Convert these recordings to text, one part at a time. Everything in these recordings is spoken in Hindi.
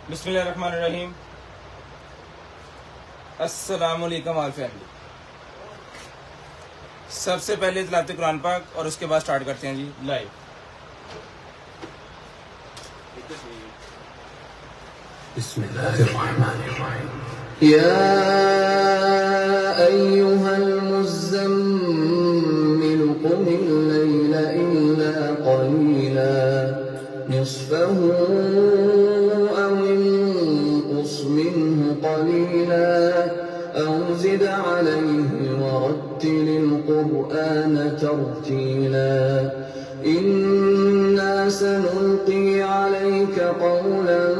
बिस्मिल्लाहिर्रहमानिर्रहीम। अस्सलामुअलैकुम ऑल फैमिली। सबसे पहले तिलावत कुरान पाक और उसके बाद स्टार्ट करते हैं जी लाइव। बिस्मिल्लाहिर्रहमानिर्रहीम। या अय्युहल मुज़्ज़म्मिल क़ुमिल लैला इल्ला क़लीला निस्फ़हु अव इंक़ुस मिन्हु क़लीला अव ज़िद अलैहि वरत्तिलिल क़ुरआन तर्तीला। इन्ना सनुल्क़ी अलैका क़ौलन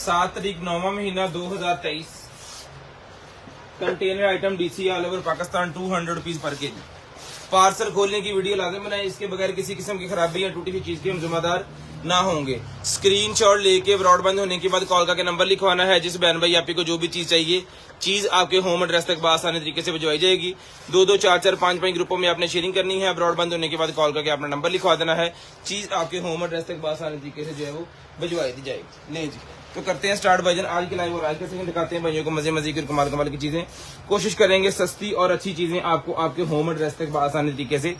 7 तारीख 9वां महीना 2023। Container item DC all over Pakistan 200 rupees per KG. Parcel खोलने की वीडियो लाजम बनाए, इसके बगैर किसी किस्म की खराबी या टूटी हुई चीज के हम जिम्मेदार ना होंगे। स्क्रीनशॉट लेके ब्रॉडबैंड होने के बाद कॉल करके नंबर लिखवाना है। जिस बहन भाई आपको जो भी चीज चाहिए, चीज आपके होम एड्रेस तक आसानी तरीके से भिजवाई जाएगी। 2-2, 4-4, 5-5 ग्रुपों में आपने शेयरिंग करनी है। ब्रॉडबैंड होने के बाद कॉल करके अपना नंबर लिखवा देना है। चीज आपके होम एड्रेस तक आसानी तरीके से जो है वो भिजवाई दी जाएगी। नहीं जी, तो करते हैं स्टार्ट भाईजान आज की लाइव। और आज के सेकंड दिखाते हैं भाइयों को मजे मजे की कमाल कमाल की चीजें। कोशिश करेंगे सस्ती और अच्छी चीजें आपको आपके होम एड्रेस तक आसानी तरीके से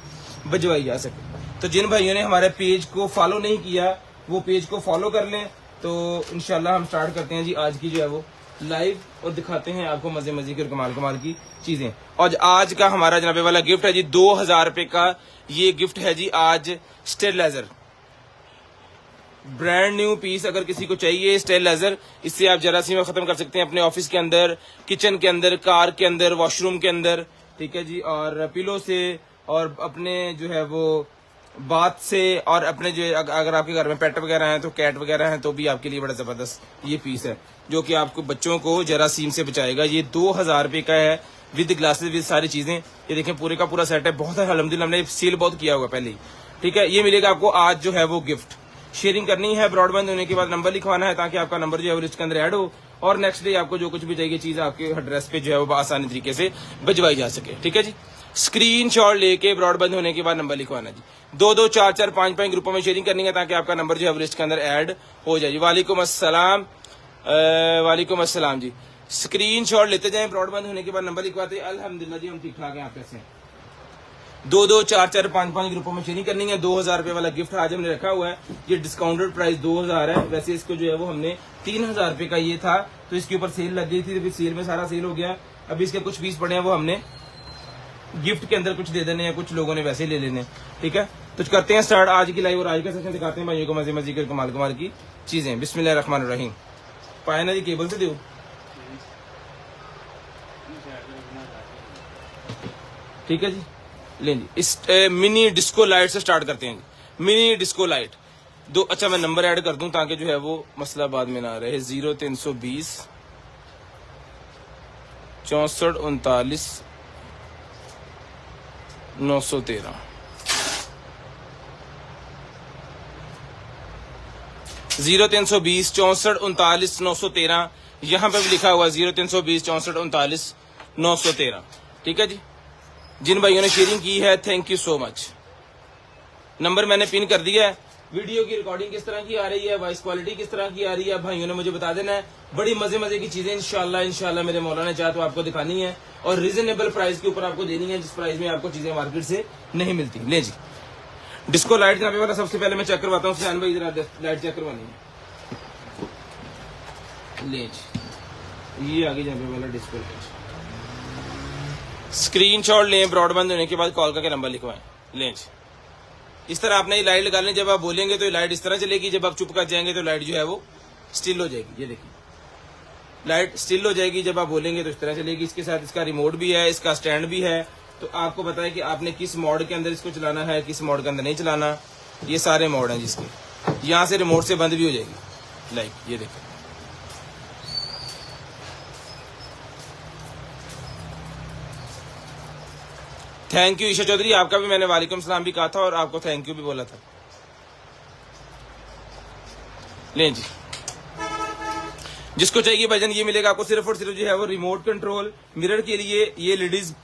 भिजवाई जा सके। तो जिन भाइयों ने हमारे पेज को फॉलो नहीं किया वो पेज को फॉलो कर लें। तो इंशाल्लाह हम स्टार्ट करते हैं जी आज की जो है वो लाइव और दिखाते हैं आपको मजे मजे की और कमाल कमाल की चीजें। और आज का हमारा जनाबे वाला गिफ्ट है जी 2000 रुपए का ये गिफ्ट है जी। आज स्टेरिलाइजर ब्रांड न्यू पीस अगर किसी को चाहिए स्टेरिलाइजर, इससे आप जरासीम खत्म कर सकते हैं अपने ऑफिस के अंदर, किचन के अंदर, कार के अंदर, वॉशरूम के अंदर, ठीक है जी। और पिलो से और अपने जो है वो बात से, और अपने जो अगर आपके घर में पेट वगैरह हैं तो कैट वगैरह हैं तो भी आपके लिए बड़ा जबरदस्त ये पीस है जो कि आपको बच्चों को जरासीम से बचाएगा। ये 2000 रुपए का है विद ग्लासेस विद सारी चीजें। ये देखें पूरे का पूरा सेट है, बहुत है अल्हम्दुलिल्लाह, हमने सेल बहुत किया हुआ पहले ही, ठीक है। ये मिलेगा आपको आज जो है वो गिफ्ट। शेयरिंग करनी है, ब्रॉडबैंड होने के बाद नंबर लिखवाना है ताकि आपका नंबर जो है वो लिस्ट के अंदर ऐड हो और नेक्स्ट डे आपको जो कुछ भी चाहिए चीज आपके एड्रेस पे जो है वो आसानी तरीके से भिजवाई जा सके, ठीक है जी। स्क्रीनशॉट लेके ब्रॉडबैंड होने के बाद नंबर लिखवाना जी। 2-2, 4-4, 5-5 ग्रुपों में शेयरिंग करनी है ताकि आपका नंबर जो है लिस्ट के अंदर ऐड हो जाए जी। वालेकुम अस्सलाम, वालेकुम अस्सलाम जी। स्क्रीनशॉट लेते जाएं, ब्रॉडबैंड होने के बाद नंबर लिखवाते हैं। अल्हम्दुलिल्लाह जी हम ठीक ठाक हैं। आप कैसे हैं? 2-2, 4-4, 5-5 ग्रुपों में शेयरिंग करनी है। 2000 रुपए वाला गिफ्ट आज हमने रखा हुआ है। ये डिस्काउंटेड प्राइस 2000 है। वैसे इसको जो है वो हमने 3000 रुपए का ये था तो इसके ऊपर सेल लग गई थी, तो सेल में सारा सेल हो गया। अभी इसके कुछ पीस पड़े हैं वो हमने गिफ्ट के अंदर कुछ दे देने हैं, कुछ लोगों ने वैसे ही ले लेने, ठीक है। तो करते हैं स्टार्ट आज की लाइव और आज का सेशन दिखाते हैं भाइयों को मजे मजे की कमाल कमाल की चीजें। बिस्मिल्लाहिर्रहमानिर्रहीम। पाए ना जी केबल से दो, ठीक है जी। लें जी, इस मिनी डिस्को लाइट से स्टार्ट करते हैं जी। मिनी डिस्को लाइट दो। अच्छा मैं नंबर ऐड कर दूं ताकि जो है वो मसला बाद में ना रहे। 0320 64 39 913 0320 64 39 913। यहाँ पे भी लिखा हुआ 0320 64 39 913, ठीक है जी। जिन भाइयों ने शेयरिंग की है thank you so much. Number मैंने पिन कर दिया है। वीडियो की रिकॉर्डिंग किस तरह की आ रही है, वॉइस क्वालिटी किस तरह की आ रही है, भाइयों ने मुझे बता देना है। बड़ी मजे मजे की चीजें इंशाल्लाह मेरे मौला ने चाहा तो आपको दिखानी है और रीजनेबल प्राइस के ऊपर आपको देनी है, जिस प्राइस में आपको चीजें मार्केट से नहीं मिलती। ले जी डिस्को लाइट जनाबे वाला सबसे पहले मैं चेक करवाता हूँ। सुजान भाई जरा लाइट चेक करवानी है। ले जी ये आगे जनाबे वाला डिस्को लाइट। स्क्रीनशॉट लें, ब्रॉडबैंड होने के बाद कॉल करके नंबर लिखवाएं। लें जी इस तरह आपने ये लाइट लगा लें। जब आप बोलेंगे तो ये लाइट इस तरह चलेगी, जब आप चुप कर जाएंगे तो लाइट जो है वो स्टिल हो जाएगी। ये देखिए लाइट स्टिल हो जाएगी, जब आप बोलेंगे तो इस तरह चलेगी। इसके साथ इसका रिमोट भी है, इसका स्टैंड भी है। तो आपको पता है कि आपने किस मोड के अंदर इसको चलाना है, किस मोड के अंदर नहीं चलाना। ये सारे मोड हैं जिसके। यहाँ से रिमोट से बंद भी हो जाएगी लाइट, ये देखिए। थैंक यू ईशा चौधरी, आपका भी मैंने वालेकुम सलाम भी कहा था और आपको थैंक यू भी बोला था। लें जी जिसको चाहिए भजन ये मिलेगा आपको। सिर्फ और सिर्फ जो है वो रिमोट कंट्रोल मिरर के लिए ये लेडीज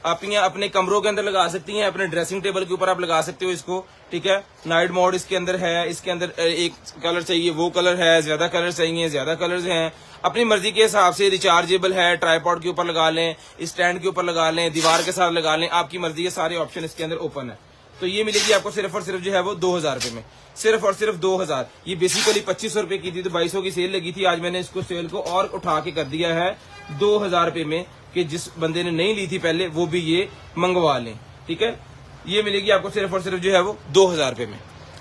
आप अपने कमरों के अंदर लगा सकती हैं, अपने ड्रेसिंग टेबल के ऊपर आप लगा सकते हो इसको, ठीक है। नाइट मोड इसके अंदर है। इसके अंदर एक कलर चाहिए वो कलर है, ज्यादा कलर चाहिए ज्यादा कलर्स हैं। अपनी मर्जी के हिसाब से रिचार्जेबल है, ट्राईपॉड के ऊपर लगा लें, स्टैंड के ऊपर लगा लें, दीवार के साथ लगा लें, आपकी मर्जी के सारे ऑप्शन इसके अंदर ओपन है। तो ये मिलेगी आपको सिर्फ और सिर्फ जो है वो 2000 रुपए में, सिर्फ और सिर्फ 2000। ये बेसिकली 2500 रुपए की थी तो 2200 की सेल लगी थी। आज मैंने इसको सेल को और उठा के कर दिया है 2000 रुपए में कि जिस बंदे ने नहीं ली थी पहले वो भी ये मंगवा लें, ठीक है। ये मिलेगी आपको सिर्फ और सिर्फ जो है वो 2000 रुपए में,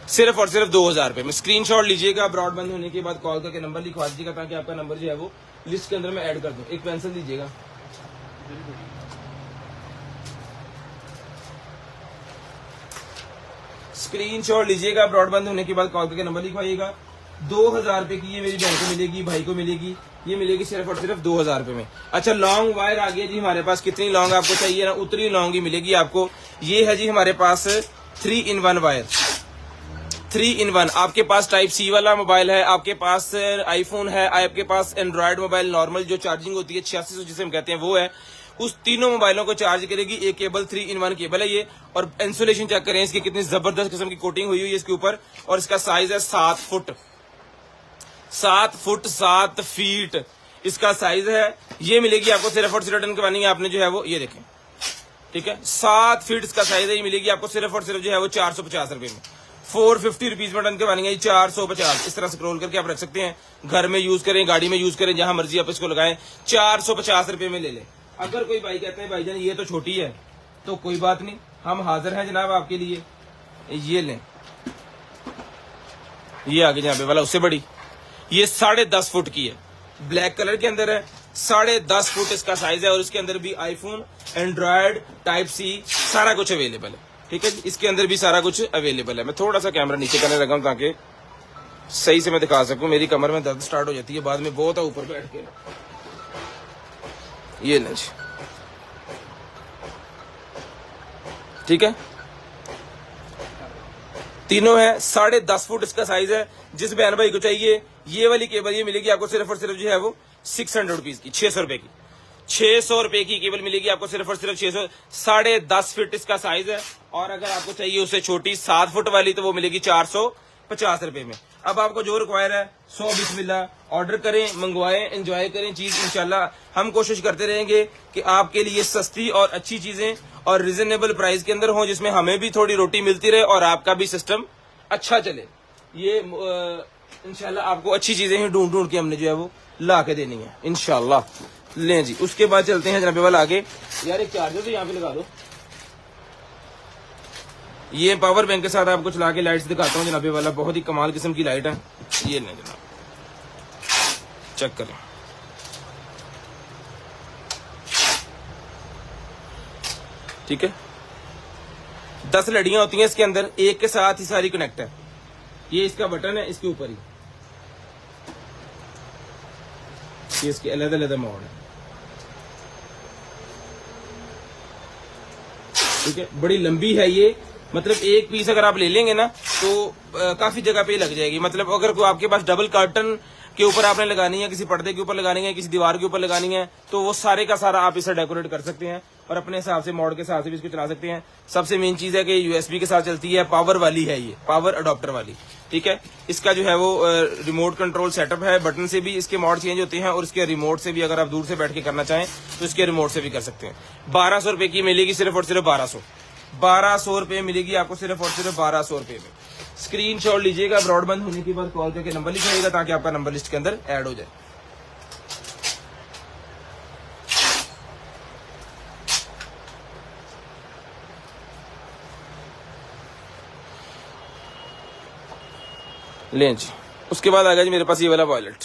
सिर्फ और सिर्फ 2000 रुपए में। स्क्रीनशॉट लीजिएगा, ब्रॉडबैंड होने के बाद कॉल करके नंबर लिखवा दीजिएगा ताकि आपका नंबर जो है वो लिस्ट के अंदर मैं ऐड कर दूं। एक पेंसिल दीजिएगा। स्क्रीनशॉट लीजिएगा, ब्रॉडबैंड होने के बाद कॉल करके नंबर लिखवाइएगा 2000 रुपए की ये मेरी बहन को मिलेगी, भाई को मिलेगी, ये मिलेगी सिर्फ और सिर्फ 2000 रुपए में। अच्छा लॉन्ग वायर आ गया जी हमारे पास, कितनी लॉन्ग आपको चाहिए ना उतनी लॉन्ग ही मिलेगी आपको। ये है जी हमारे पास 3-in-1 वायर, 3-in-1। आपके पास टाइप सी वाला मोबाइल है, आपके पास आईफोन है, आपके पास एंड्रॉयड मोबाइल नॉर्मल जो चार्जिंग होती है 8600 जिसे हम कहते हैं वो है, उस तीनों मोबाइलों को चार्ज करेगी एक केबल। 3-in-1 केबल है ये। और इंसुलेशन चेक करें इसकी, कितनी जबरदस्त किस्म की कोटिंग हुई है इसके ऊपर। और इसका साइज है 7 फुट 7 फीट इसका साइज है। ये मिलेगी आपको सिर्फ और सिर्फ टन के बनी आपने जो है वो ये देखें, ठीक है 7 फीट इसका साइज है। ये मिलेगी आपको सिर्फ और सिर्फ जो है वो 450 रुपए में, 450 रुपीज में टन के बनेंगे 450। इस तरह स्क्रॉल करके आप रख सकते हैं, घर में यूज करें, गाड़ी में यूज करें, जहां मर्जी आप इसको लगाएं। 450 रुपए में ले लें। अगर कोई भाई कहते हैं भाईजान ये तो छोटी है, तो कोई बात नहीं, हम हाजिर हैं जनाब आपके लिए। ये लें, ये आगे जनाबे वाला उससे बड़ी, ये 10.5 फुट की है, ब्लैक कलर के अंदर है, 10.5 फुट इसका साइज है। और इसके अंदर भी आईफोन, एंड्रॉयड, टाइप सी सारा कुछ अवेलेबल है, ठीक है जी। इसके अंदर भी सारा कुछ अवेलेबल है। मैं थोड़ा सा कैमरा नीचे करने लगा हूं ताकि सही से मैं दिखा सकूं। मेरी कमर में दर्द स्टार्ट हो जाती है बाद में बहुत ऊपर बैठ के। ये लें जी, ठीक है, तीनों है, 10.5 फुट इसका साइज है। जिस बहन भाई को चाहिए ये वाली केबल ये मिलेगी आपको सिर्फ और सिर्फ जो है वो 600 रुपीज की, 600 रुपए की, 600 रुपए की केबल मिलेगी आपको सिर्फ और सिर्फ 600। 10.5 फीट इसका साइज है। और अगर आपको चाहिए उससे छोटी 7 फुट वाली तो वो मिलेगी 450 रुपए में। अब आपको जो रिक्वायर है 100 बिस्मिल्लाह ऑर्डर करें, मंगवाएं, एंजॉय करें चीज। इंशाल्लाह हम कोशिश करते रहेंगे कि आपके लिए सस्ती और अच्छी चीजें और रिजनेबल प्राइस के अंदर हो, जिसमें हमें भी थोड़ी रोटी मिलती रहे और आपका भी सिस्टम अच्छा चले। ये इंशाल्लाह आपको अच्छी चीजें ही ढूंढ ढूंढ के हमने जो है वो ला के देनी है इंशाल्लाह। लें जी, उसके बाद चलते हैं जनाबे वाला आगे। यार एक चार्जर तो यहाँ पे लगा दो। ये पावर बैंक के साथ आपको चला के लाइट्स दिखाता हूँ जनाबे वाला, बहुत ही कमाल किस्म की लाइट है। ये लें जनाब, चेक करें, ठीक है। 10 लड़ियां होती हैं इसके अंदर, एक के साथ ही सारी कनेक्ट है। ये इसका बटन है, इसके ऊपर ही ये इसके अलग अलग मोड है, ठीक है। बड़ी लंबी है ये, मतलब एक पीस अगर आप ले लेंगे ना तो काफी जगह पे लग जाएगी। मतलब अगर कोई आपके पास डबल कर्टन के ऊपर आपने लगानी है, किसी पर्दे के ऊपर लगानी है, किसी दीवार के ऊपर लगानी है, तो वो सारे का सारा आप इसे डेकोरेट कर सकते हैं और अपने हिसाब से मॉड के हिसाब से भी इसको चला सकते हैं। सबसे मेन चीज है कि यूएसबी के साथ चलती है, पावर वाली है, ये पावर अडॉप्टर वाली, ठीक है। इसका जो है वो रिमोट कंट्रोल सेटअप है, बटन से भी इसके मॉड चेंज होते हैं और इसके रिमोट से भी अगर आप दूर से बैठ के करना चाहें तो इसके रिमोट से भी कर सकते हैं। 1200 रुपए की मिलेगी सिर्फ और सिर्फ 1200 रुपए मिलेगी आपको सिर्फ और सिर्फ 1200 रुपए में। स्क्रीनशॉट लीजिएगा, ब्रॉडबैंड होने के बाद कॉल करके नंबर लिखाइएगा ताकि आपका नंबर लिस्ट के अंदर ऐड हो जाए। लें जी, उसके बाद आ गया जी मेरे पास ये वाला वॉलेट,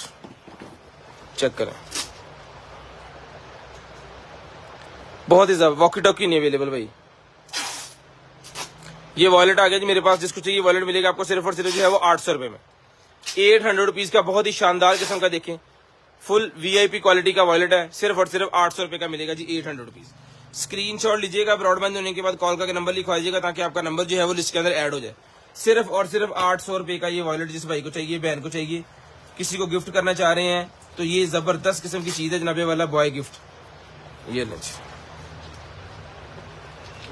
चेक करें, बहुत ही वॉकी टॉकी नहीं अवेलेबल भाई। ये वॉलेट आ गया जी मेरे पास, जिसको चाहिए वॉलेट मिलेगा आपको सिर्फ और सिर्फ जो है वो 800 रुपए में, 800 रुपीज का बहुत ही शानदार किस्म का, देखें फुल वीआईपी क्वालिटी का वॉलेट है, सिर्फ और सिर्फ 800 रुपए का मिलेगा जी, 800 रुपीज। स्क्रीनशॉट लीजिएगा, ब्रॉडबैंड होने के बाद कॉल करके नंबर लिखवाइएगा ताकि आपका नंबर जो है वो लिस्ट के अंदर ऐड हो जाए। सिर्फ और सिर्फ 800 रुपए का ये वॉलेट, जिस भाई को चाहिए, बहन को चाहिए, किसी को गिफ्ट करना चाह रहे हैं तो ये जबरदस्त किस्म की चीज है जनाबे वाला, बॉय गिफ्ट। ये ले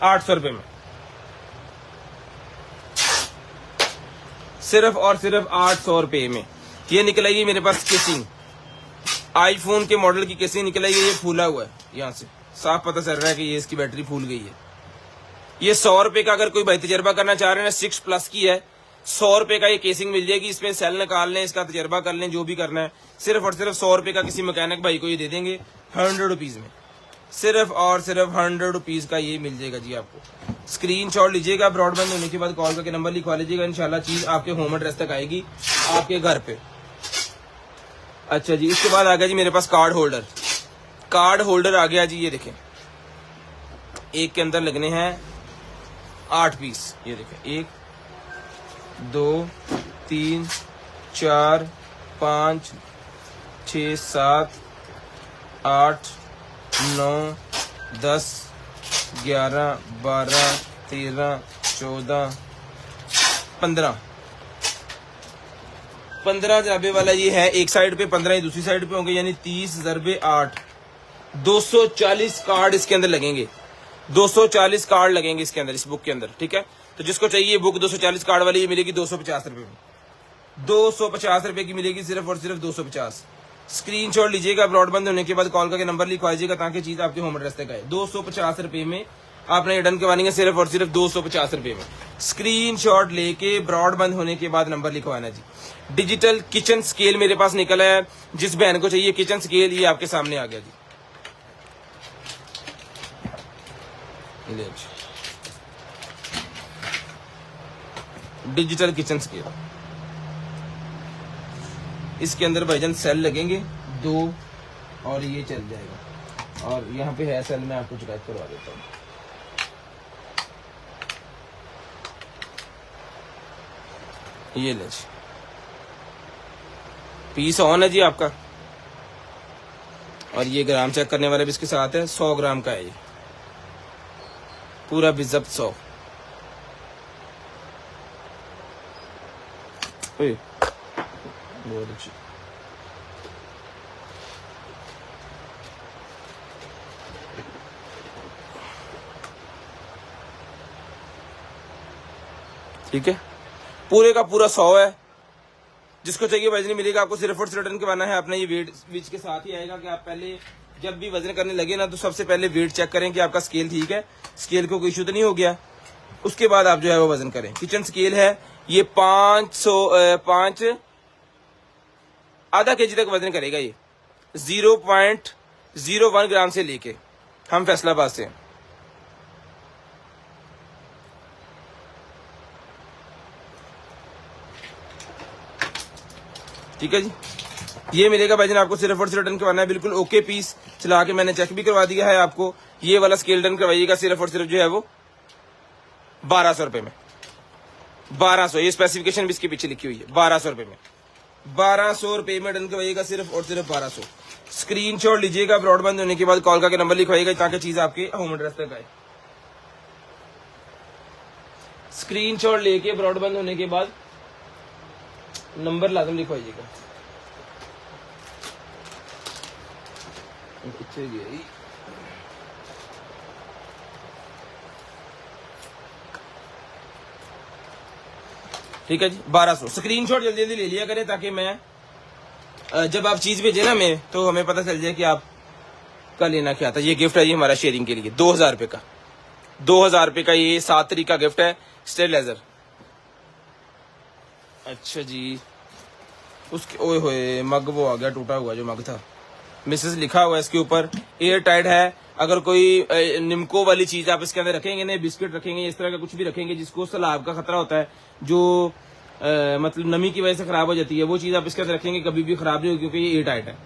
800 रुपए में, सिर्फ और सिर्फ 800 रुपए में। ये निकल आई है मेरे पास केसिंग, आईफोन के मॉडल की केसिंग निकल आई है। ये फूला हुआ है, यहाँ से साफ पता चल रहा है कि ये इसकी बैटरी फूल गई है। ये 100 रुपए का अगर कोई भाई तजर्बा करना चाह रहे हैं, 6+ की है, 100 रुपए का ये केसिंग मिल जाएगी। इसमें सेल निकाल लें, इसका तजर्बा कर लें, जो भी करना है। सिर्फ और सिर्फ 100 रुपए का किसी मैकेनिक भाई को ये दे देंगे 100 रुपीज में, सिर्फ और सिर्फ 100 रुपीज का ये मिल जाएगा जी आपको। स्क्रीनशॉट लीजिएगा, ब्रॉडबैंड होने के बाद कॉल करके नंबर लिखवा लीजिएगा, इंशाल्लाह चीज आपके होम एड्रेस तक आएगी, आपके घर पे। अच्छा जी, इसके बाद आ गया जी मेरे पास कार्ड होल्डर। कार्ड होल्डर आ गया जी, ये देखें, एक के अंदर लगने हैं 8 पीस। ये देखें, 1 2 3 4 5 6 7 8 9 10 11 12 13 14 15 जराबे वाला ये है। एक साइड पे 15 ही दूसरी साइड पे होंगे, यानी 30 ज़रबे 8 240 कार्ड इसके अंदर लगेंगे। 240 कार्ड लगेंगे इसके अंदर, इस बुक के अंदर। ठीक है, तो जिसको चाहिए बुक 240 कार्ड वाली, ये मिलेगी 250 रुपए में। 250 रुपए की मिलेगी सिर्फ और सिर्फ 250। स्क्रीनशॉट लीजिएगा, ब्रॉडबैंड होने के बाद कॉल करके नंबर लिखवाइएगा ताकि चीज आपके होम एड्रेस तक आए। 250 रुपए में आपने रिटर्न करवानी है, सिर्फ और सिर्फ 250 रुपए में। स्क्रीनशॉट लेके ब्रॉडबैंड होने के बाद नंबर लिखवाना जी। डिजिटल किचन स्केल मेरे पास निकला है, जिस बहन को चाहिए किचन स्केल, ये आपके सामने आ गया जी। डिजिटल किचन स्केल, इसके अंदर भाईजान सेल लगेंगे 2 और ये चल जाएगा। और यहाँ पे है सेल, मैं आपको चुकायत करवा देता हूँ। ये ले जी, पीस ऑन है जी आपका। और ये ग्राम चेक करने वाला भी इसके साथ है, 100 ग्राम का है ये, पूरा बिजब्त 100। बहुत अच्छी। ठीक है, पूरे का पूरा 100 है। जिसको चाहिए वजन मिलेगा आपको, सिर्फ और सिर्फ रिटर्न करवाना है अपना। ये वेट बीच के साथ ही आएगा कि आप पहले जब भी वजन करने लगे ना, तो सबसे पहले वेट चेक करें कि आपका स्केल ठीक है, स्केल को कोई इशू तो नहीं हो गया। उसके बाद आप जो है वो वजन करें। किचन स्केल है ये 5 आधा केजी तक वजन करेगा ये, 0.01 ग्राम से लेके। हम फैसलाबाद से हैं। ठीक है जी, ये मिलेगा भाईजान आपको, सिर्फ और सिर्फ रिटर्न करवाना है। बिल्कुल ओके पीस चला के मैंने चेक भी करवा दिया है आपको। ये वाला स्केल रिटर्न करवाइएगा सिर्फ और सिर्फ जो है वो 1200 रुपए में। 1200, ये स्पेसिफिकेशन भी इसके पीछे लिखी हुई है, 1200 रुपए में। 1200 रुपए में रिटर्न करवाइएगा सिर्फ और सिर्फ 1200। स्क्रीनशॉट लीजिएगा, ब्रॉडबैंड होने के बाद कॉल करके नंबर लिखवाइएगा ताकि चीज आपके होम एड्रेस तक आए। स्क्रीनशॉट लेके ब्रॉडबैंड होने के बाद नंबर लाजम लिखवाइएगा। ठीक है जी, 1200। स्क्रीनशॉट जल्दी जल्दी ले लिया करें ताकि मैं जब आप चीज भेजे ना मैं, तो हमें पता चल जाए कि आप का लेना क्या था। ये गिफ्ट है जी हमारा शेयरिंग के लिए, 2000 रुपए का। 2000 रुपए का ये 7 तरीक का गिफ्ट है, स्टेबलाइजर। अच्छा जी, उसके ओए होए मग वो आ गया, टूटा हुआ जो मग था, मिसेस लिखा हुआ है इसके ऊपर। एयर टाइट है। अगर कोई निमको वाली चीज आप इसके अंदर रखेंगे ना, बिस्किट रखेंगे, इस तरह का कुछ भी रखेंगे जिसको सैलाब का खतरा होता है, जो मतलब नमी की वजह से खराब हो जाती है, वो चीज आप इसके अंदर रखेंगे कभी भी खराब नहीं होगी, क्योंकि ये एयर टाइट है।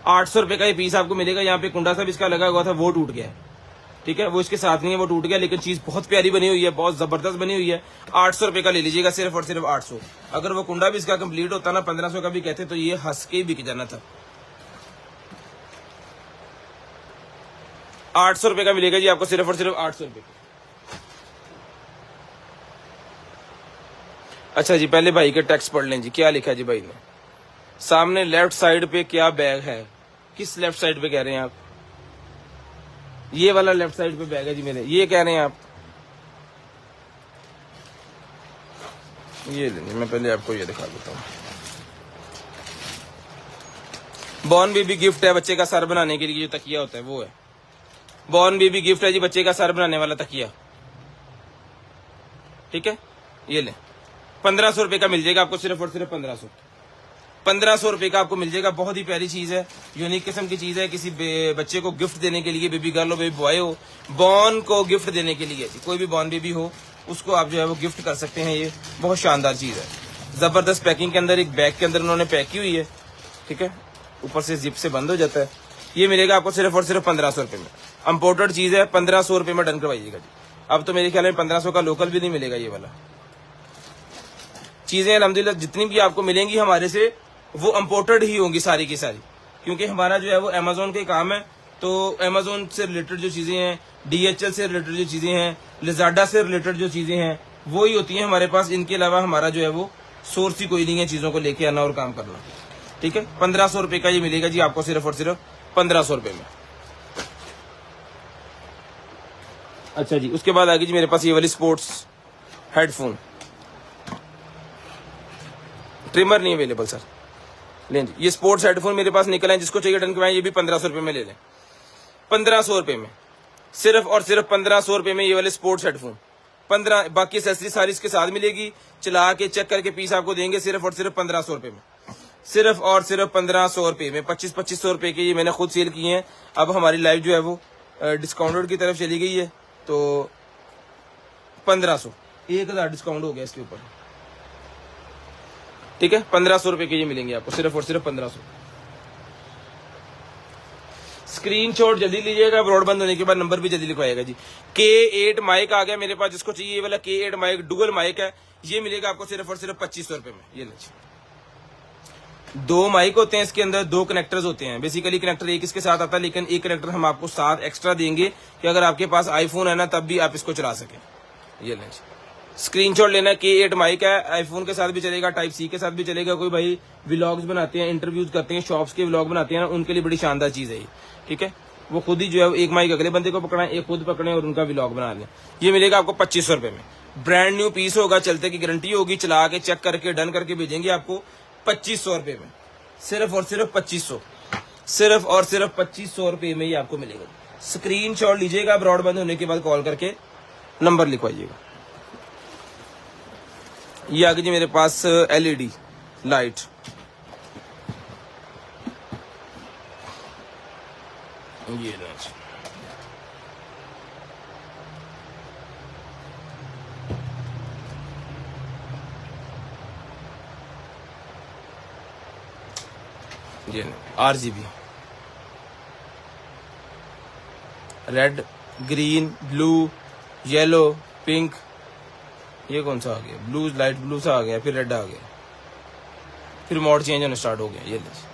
800 रुपए का ये पीस आपको मिलेगा। यहाँ पे कुंडा सा भी इसका लगा हुआ था, वो टूट गया है। ठीक है, वो इसके साथ नहीं है, वो टूट गया, लेकिन चीज बहुत प्यारी बनी हुई है, बहुत जबरदस्त बनी हुई है। 800 रुपए का ले लीजिएगा, सिर्फ और सिर्फ 800। अगर वो कुंडा भी इसका कंप्लीट होता ना, 1500 का भी कहते, तो ये हंस के बिक जाना था। 800 रुपए का मिलेगा जी आपको, सिर्फ और सिर्फ 800 रुपए। अच्छा जी, पहले भाई के टेक्स्ट पढ़ लें जी, क्या लिखा है जी भाई ने। सामने लेफ्ट साइड पे क्या बैग है? किस लेफ्ट साइड पे कह रहे हैं आप? ये वाला लेफ्ट साइड पे बैग है जी मेरे, ये कह रहे हैं आप? ये लेंगे, मैं पहले आपको ये दिखा देता हूँ। बॉर्न बेबी गिफ्ट है, बच्चे का सर बनाने के लिए जो तकिया होता है वो है। बॉर्न बेबी गिफ्ट है जी, बच्चे का सर बनाने वाला तकिया। ठीक है, ये ले, 1500 रुपए का मिल जाएगा आपको, सिर्फ और सिर्फ 1500 रुपए का आपको मिल जाएगा। बहुत ही प्यारी चीज है, यूनिक किस्म की चीज है, किसी बच्चे को गिफ्ट देने के लिए, बेबी गर्ल हो बेबी बॉय हो, बॉर्न को गिफ्ट देने के लिए, कोई भी बॉर्न बेबी हो उसको आप जो है वो गिफ्ट कर सकते हैं। ये बहुत शानदार चीज है, जबरदस्त पैकिंग के अंदर, एक बैग के अंदर उन्होंने पैक की हुई है। ठीक है, ऊपर से जिप से बंद हो जाता है। ये मिलेगा आपको सिर्फ और सिर्फ 1500 रुपए में। इम्पोर्टेड चीज है, 1500 रुपए में डन करवाइएगा जी। अब तो मेरे ख्याल में 1500 का लोकल भी नहीं मिलेगा ये वाला। चीजें अल्हम्दुलिल्लाह जितनी भी आपको मिलेंगी हमारे से वो इम्पोर्टेड ही होंगी सारी की सारी, क्योंकि हमारा जो है वो अमेजोन के काम है। तो अमेजोन से रिलेटेड जो चीजें हैं, DHL से रिलेटेड जो चीजें हैं, लिजाडा से रिलेटेड जो चीजें हैं वो ही होती हैं हमारे पास। इनके अलावा हमारा जो है वो सोर्स ही कोई नहीं है चीजों को लेके आना और काम करना। ठीक है, 1500 रुपए का ये मिलेगा जी आपको, सिर्फ और सिर्फ 1500 रुपए में। अच्छा जी, उसके बाद आ गई जी मेरे पास ये वाली स्पोर्ट्स हेडफोन। ट्रिमर नहीं अवेलेबल सर, लें जी ये स्पोर्ट्स हेडफोन मेरे पास निकल आए, जिसको चाहिए डन करवाएं। ये भी 1500 रुपए में ले लें, 1500 रुपए में, सिर्फ और सिर्फ 1500 रुपए में ये वाले स्पोर्ट्स हेडफोन। 15, बाकी एसेसरी सारी इसके साथ मिलेगी, चला के चेक करके पीस आपको देंगे सिर्फ और सिर्फ 1500 रुपए में, सिर्फ और सिर्फ 1500 रुपए में। 2500 रुपए के ये मैंने खुद सेल किए हैं। अब हमारी लाइव जो है वो डिस्काउंटेड की तरफ चली गई है, तो 1500, 1000 डिस्काउंट हो गया इसके ऊपर। ठीक है, 1500 रुपए के ये मिलेंगे आपको, सिर्फ और सिर्फ 1500। स्क्रीनशॉट जल्दी लीजिएगा, ब्रॉडबैंड होने के बाद नंबर भी जल्दी लिखवाएगा जी। K8 माइक आ गया मेरे पास, जिसको चाहिए ये वाला K8 माइक, डुअल माइक है, ये मिलेगा आपको सिर्फ और सिर्फ 2500 रुपए में। ये लीजिए, 2 माइक होते हैं इसके अंदर, 2 कनेक्टर्स होते हैं। बेसिकली कनेक्टर एक इसके साथ आता है, लेकिन एक कनेक्टर हम आपको साथ एक्स्ट्रा देंगे कि अगर आपके पास आईफोन है ना तब भी आप इसको चला सकें। ये लीजिए, स्क्रीनशॉट लेना। K8 माइक है, आईफोन के साथ भी चलेगा, टाइप C के साथ भी चलेगा। कोई भाई व्लॉग्स बनाते हैं, इंटरव्यूज करते हैं, शॉप्स के व्लॉग बनाते हैं ना, उनके लिए बड़ी शानदार चीज है ये। ठीक है, वो खुद ही जो है एक माइक अगले बंदे को पकड़ाएं, एक खुद पकड़े और उनका व्लॉग बना लें। ये मिलेगा आपको 2500 रुपए में, ब्रांड न्यू पीस होगा, चलते की गारंटी होगी, चला के चेक करके डन करके भेजेंगे आपको 2500 रुपए में, सिर्फ और सिर्फ 2500, सिर्फ और सिर्फ 2500 रुपए में ही आपको मिलेगा। स्क्रीनशॉट लीजिएगा, ब्रॉडबैंड होने के बाद कॉल करके नंबर लिखवाइएगा। ये आ गई जी मेरे पास LED लाइट। ये लाइट ये RGB, red, green, blue, yellow, pink. ये कौन सा आ गया? ब्लू, लाइट ब्लू सा आ गया, फिर रेड आ गया, फिर मोड चेंज होना स्टार्ट हो गया। ये लीजिए,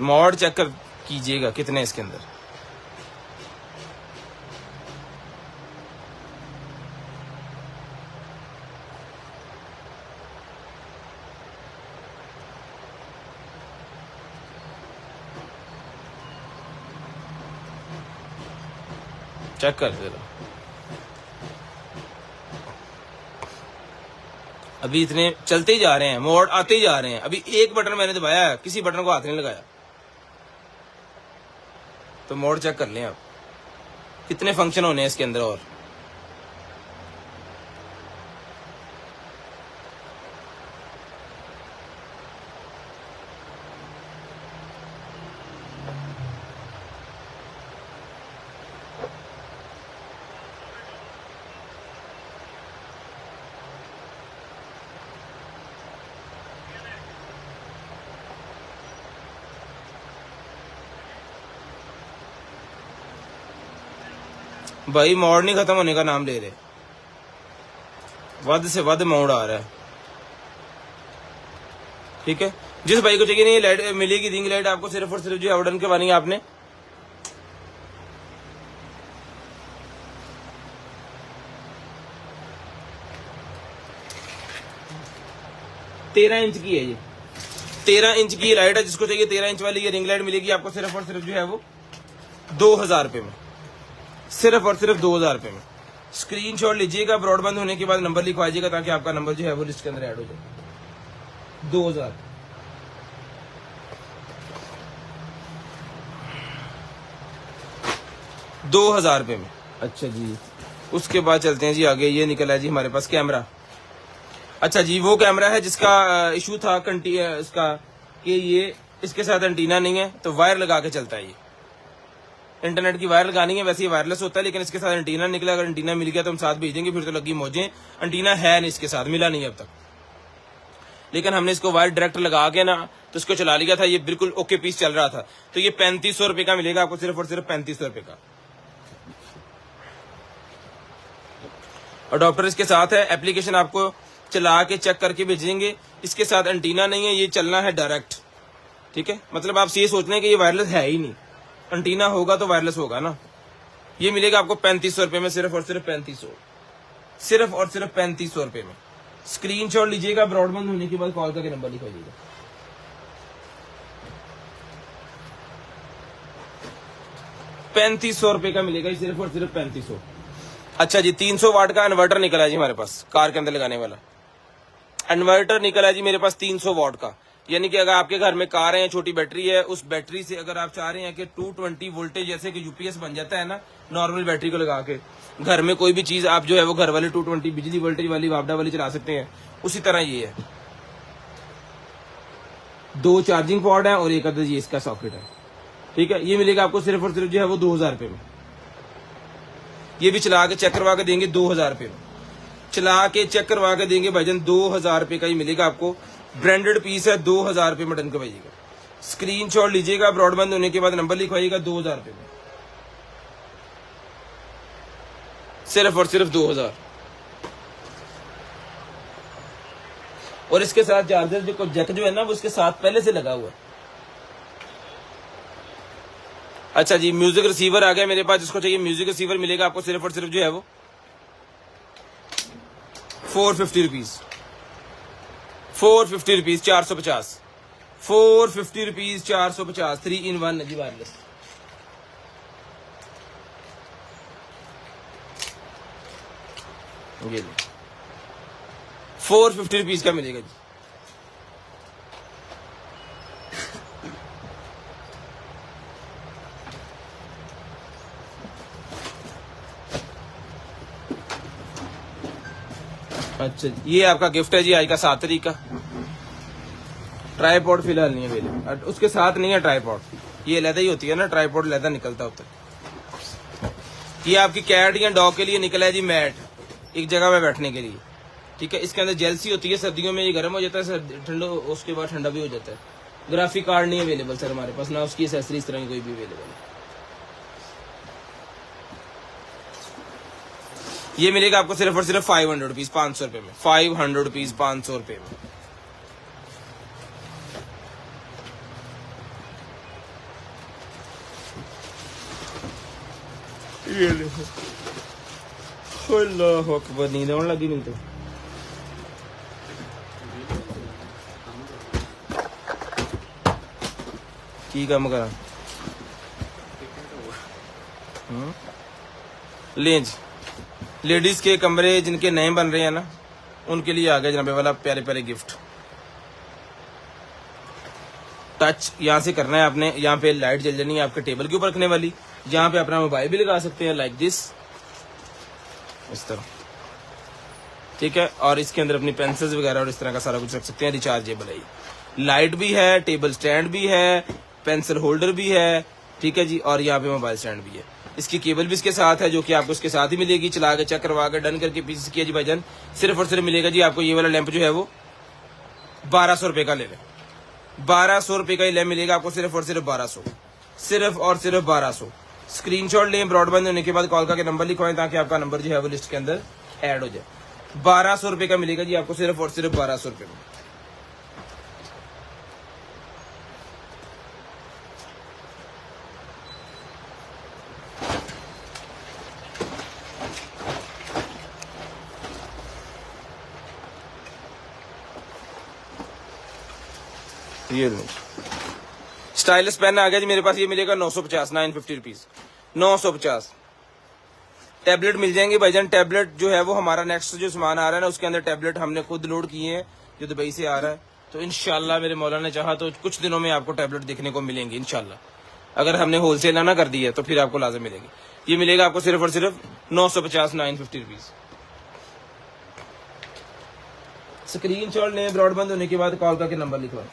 मोड चेक कर कीजिएगा कितने इसके अंदर। चेक कर जरा, अभी इतने चलते ही जा रहे हैं, मोड आते ही जा रहे हैं। अभी एक बटन मैंने दबाया है, किसी बटन को हाथ नहीं लगाया, तो मोड चेक कर लें आप कितने फंक्शन होने हैं इसके अंदर। और भाई मोड नहीं खत्म होने का नाम ले रहे, वध से वध मोड आ रहा है। ठीक है, जिस भाई को चाहिए नहीं लाइट मिलेगी, रिंग लाइट आपको सिर्फ और सिर्फ जो ऑर्डर करवानी है आपने। तेरह इंच की है ये, 13 इंच की लाइट है, जिसको चाहिए 13 इंच वाली ये रिंग लाइट मिलेगी आपको सिर्फ और सिर्फ जो है वो 2000 रुपए में, सिर्फ और सिर्फ 2000 रुपए में। स्क्रीनशॉट लीजिएगा, ब्रॉडबैंड होने के बाद नंबर लिखवाइएगा ताकि आपका नंबर जो है वो लिस्ट के अंदर ऐड हो जाए। 2000, ₹2000 में। अच्छा जी, उसके बाद चलते हैं जी आगे। ये निकला है जी हमारे पास कैमरा। अच्छा जी, वो कैमरा है जिसका इशू था इसका कि ये इसके साथ एंटीना नहीं है, तो वायर लगा के चलता है। ये इंटरनेट की वायर लगानी है, वैसे ये वायरलेस होता है, लेकिन इसके साथ एंटीना निकला। अगर एंटीना मिल गया तो हम साथ भेज देंगे, फिर तो लगी मौजें। एंटीना है नहीं इसके साथ, मिला नहीं अब तक, लेकिन हमने इसको वायर डायरेक्ट लगा के ना, तो इसको चला लिया था, ये बिल्कुल ओके पीस चल रहा था। तो ये 3500 रुपए का मिलेगा आपको, सिर्फ और सिर्फ 3500 रुपए का। अडॉप्टर इसके साथ है, एप्लीकेशन आपको चला के चेक करके भेजेंगे। इसके साथ एंटीना नहीं है, ये चलना है डायरेक्ट, ठीक है। मतलब आप ये सोच लें कि ये वायरलेस है ही नहीं, एंटीना होगा तो वायरलेस होगा ना। ये मिलेगा आपको 3500 रुपए में, सिर्फ और सिर्फ 3500, सिर्फ और सिर्फ 3500 रुपए में। स्क्रीनशॉट लीजिएगा, ब्रॉडबैंड होने के बाद कॉल करके नंबर लिखवाइएगा। ₹3500 का मिलेगा, सिर्फ और सिर्फ 3500। अच्छा जी, 300 वाट का इन्वर्टर निकला है जी हमारे पास, कार के अंदर लगाने वाला इन्वर्टर निकला है जी मेरे पास 300 वाट का। यानी कि अगर आपके घर में कार है, छोटी बैटरी है, उस बैटरी से अगर आप चाह रहे हैं कि 220 वोल्टेज जैसे कि यूपीएस बन जाता है ना नॉर्मल बैटरी को लगा के, घर में कोई भी चीज आप जो है वो घर वाले 220 बिजली वोल्टेज वाली वापडा वाली चला सकते हैं, उसी तरह ये है। 2 चार्जिंग पॉड है और एक अदर ये इसका सॉकेट है, ठीक है। ये मिलेगा आपको सिर्फ और सिर्फ जो है वो 2000 रुपए में। ये भी चला के चेक करवा के देंगे 2000 रुपए में, चला के चेक करवा के देंगे भाईजान 2000 रुपए का ही मिलेगा आपको। ब्रांडेड पीस है, 2000 रुपए में डन करवाइएगा। स्क्रीनशॉट लीजिएगा, ब्रॉडबैंड होने के बाद नंबर लिखवाइएगा 2000 रुपए में, सिर्फ और सिर्फ 2000। और इसके साथ चार्जर जो जैक जो है ना वो इसके साथ पहले से लगा हुआ है। अच्छा जी, म्यूजिक रिसीवर आ गया मेरे पास, जिसको चाहिए म्यूजिक रिसीवर मिलेगा आपको सिर्फ और सिर्फ जो है वो 450 rupees, 450 rupees, 450, 450 rupees, 450, 3 in 1 G wireless. ये 450 रुपीज का मिलेगा जी। अच्छा, ये आपका गिफ्ट है जी आज का 7 तारीख का। ट्राईपॉड फिलहाल नहीं है अवेलेबल, उसके साथ नहीं है ट्राईपॉड, ये लैदा ही होती है ना, ट्राईपॉड लैदा निकलता होता है। ये आपकी कैट या डॉग के लिए निकला है जी मैट, एक जगह में बैठने के लिए, ठीक है। इसके अंदर जेलसी होती है, सर्दियों में ये गर्म हो जाता है, ठंडो उसके बाद ठंडा भी हो जाता है। ग्राफिक कार्ड नहीं अवेलेबल सर हमारे पास, ना उसकी एसेसरी इस तरह की कोई भी अवेलेबल है। ये मिलेगा आपको सिर्फ और सिर्फ 500 रुपीज, 500 रुपए में, 500 रुपीज, 500 रुपए में। ये अल्लाह अकबर, नींद आने लगी नहीं तो। की काम करा लेंज लेडीज के कमरे जिनके नए बन रहे हैं ना, उनके लिए आ गया जनाबे वाला प्यारे प्यारे गिफ्ट। टच यहाँ से करना है आपने, यहाँ पे लाइट जल जानी है आपके टेबल के ऊपर रखने वाली, जहाँ पे अपना मोबाइल भी लगा सकते हैं लाइक दिस, इस तरह, ठीक है। और इसके अंदर अपनी पेंसिल्स वगैरह और इस तरह का सारा कुछ रख सकते हैं। रिचार्जेबल है, लाइट भी है, टेबल स्टैंड भी है, पेंसिल होल्डर भी है, ठीक है जी। और यहाँ पे मोबाइल स्टैंड भी है। इसकी केबल भी इसके साथ है, जो कि आपको इसके साथ ही मिलेगी। चला के चेक करवा के डन करके पीस किया जी भाईजान, सिर्फ और सिर्फ मिलेगा जी आपको ये वाला लैंप जो है वो 1200 रुपए का ले लें, 1200 रुपए का ही लैंप मिलेगा आपको, सिर्फ और सिर्फ 1200, सिर्फ और सिर्फ 1200। स्क्रीनशॉट लें, ब्रॉडबैंड होने के बाद कॉल करके नंबर लिखवाएं ताकि आपका नंबर जो है वो लिस्ट के अंदर ऐड हो जाए। 1200 रुपए का मिलेगा जी आपको, सिर्फ और सिर्फ 1200 रुपए में। ये स्टाइलिश पेन आ गया जी मेरे पास, ये मिलेगा 950, 950 रुपीज, 950। टैबलेट मिल जाएंगे भाईजान। टैबलेट जो है वो हमारा नेक्स्ट जो सामान आ रहा है ना, उसके अंदर टैबलेट हमने खुद लोड किए हैं, जो दुबई से आ रहा है। तो इंशाल्लाह मेरे मौला ने चाहा तो कुछ दिनों में आपको टैबलेट देखने को मिलेंगे इंशाल्लाह। अगर हमने होलसेल ना कर दी है तो फिर आपको लाजम मिलेगी। ये मिलेगा आपको सिर्फ और सिर्फ 950, 950 रुपीज। स्क्रीनशॉट लें, ब्रॉडबैंड होने के बाद कॉल करके नंबर लिखवाएं।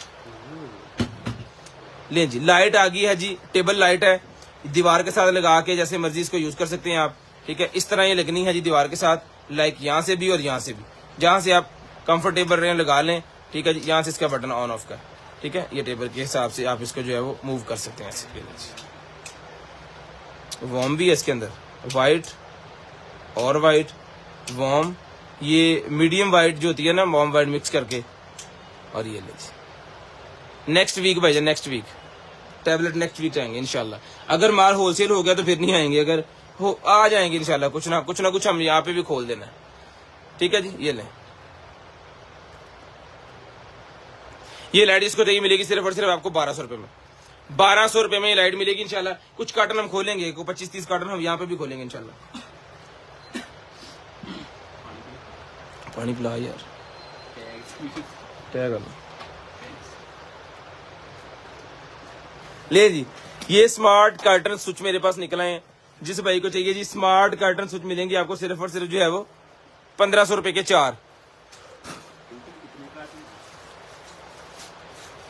लें जी, लाइट आ गई है जी, टेबल लाइट है, दीवार के साथ लगा के जैसे मर्जी इसको यूज कर सकते हैं आप, ठीक है। इस तरह ये लगनी है जी दीवार के साथ, लाइक यहाँ से भी और यहाँ से भी, जहां से आप कंफर्टेबल रहें लगा लें, ठीक है जी। यहाँ से इसका बटन ऑन ऑफ का, ठीक है, ये टेबल के हिसाब से आप इसको जो है वो मूव कर सकते हैं ऐसे। वॉर्म भी है इसके अंदर, वाइट और वाइट, वॉर्म, ये मीडियम वाइट जो होती है ना, वॉर्म वाइट मिक्स करके। और ये लीजिए नेक्स्ट वीक भाई, next week tablet next week आएंगे इंशाल्लाह। अगर माल होलसेल हो गया तो फिर नहीं आएंगे, अगर हो आ जाएंगे इंशाल्लाह। कुछ ना कुछ हम यहाँ पे भी खोल देना है, ठीक है जी। ये लें, ये लाइट इसको चाहिए मिलेगी सिर्फ और सिर्फ आपको 1200 रुपए में। 1200 रुपए में ये लाइट मिलेगी इंशाल्लाह। कुछ कार्टन हम खोलेंगे, 25-30 कार्टन हम यहाँ पे भी खोलेंगे इंशाल्लाह। पानी पिला यार, टैग ले जी। ये स्मार्ट कर्टन स्विच मेरे पास निकला है, जिस भाई को चाहिए जी स्मार्ट कर्टन स्विच मिलेंगे आपको सिर्फ और सिर्फ जो है वो 1500 रुपए के 4,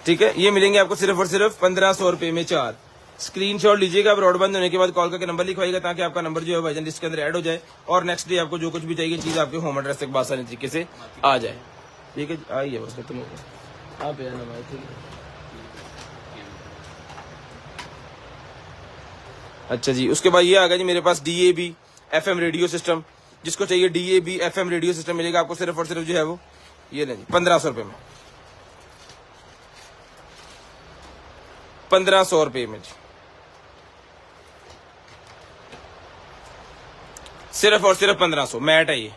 ठीक है। ये मिलेंगे आपको सिर्फ और सिर्फ 1500 रुपए में 4। स्क्रीनशॉट लीजिएगा, ब्रॉड बंद होने के बाद कॉल करके नंबर लिखवाइएगा, ताकि आपका नंबर जो है भाईजान लिस्ट के अंदर ऐड हो जाए, और नेक्स्ट डे आपको जो कुछ भी चाहिए चीज आपके होम एड्रेस तक आसानी तरीके से आ जाए, ठीक है। आइए बस खत्म हो गया, आप ना भाई, ठीक है। अच्छा जी, उसके बाद ये आ गया जी मेरे पास DAB FM रेडियो सिस्टम। जिसको चाहिए DAB FM रेडियो सिस्टम मिलेगा आपको सिर्फ और सिर्फ जो है वो ये लें जी 1500 रुपए में, 1500 रुपए में जी, सिर्फ और सिर्फ 1500। मैट है ये,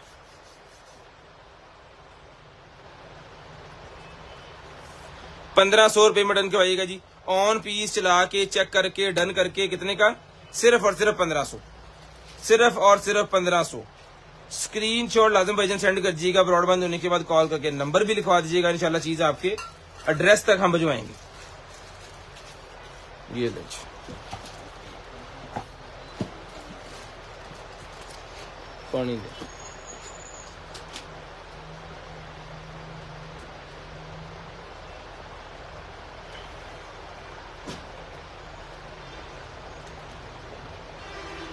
₹1500 में डन करवाइएगा जी। ऑन पीस चला के चेक करके डन करके कितने का, सिर्फ और सिर्फ 1500, सिर्फ और सिर्फ 1500। स्क्रीनशॉट लाजिम भाईजान सेंड कर दीजिएगा, ब्रॉडबैंड होने के बाद कॉल करके नंबर भी लिखवा दीजिएगा, इंशाल्लाह चीज आपके एड्रेस तक हम भिजवाएंगे। ये लीजिए, पानी दे।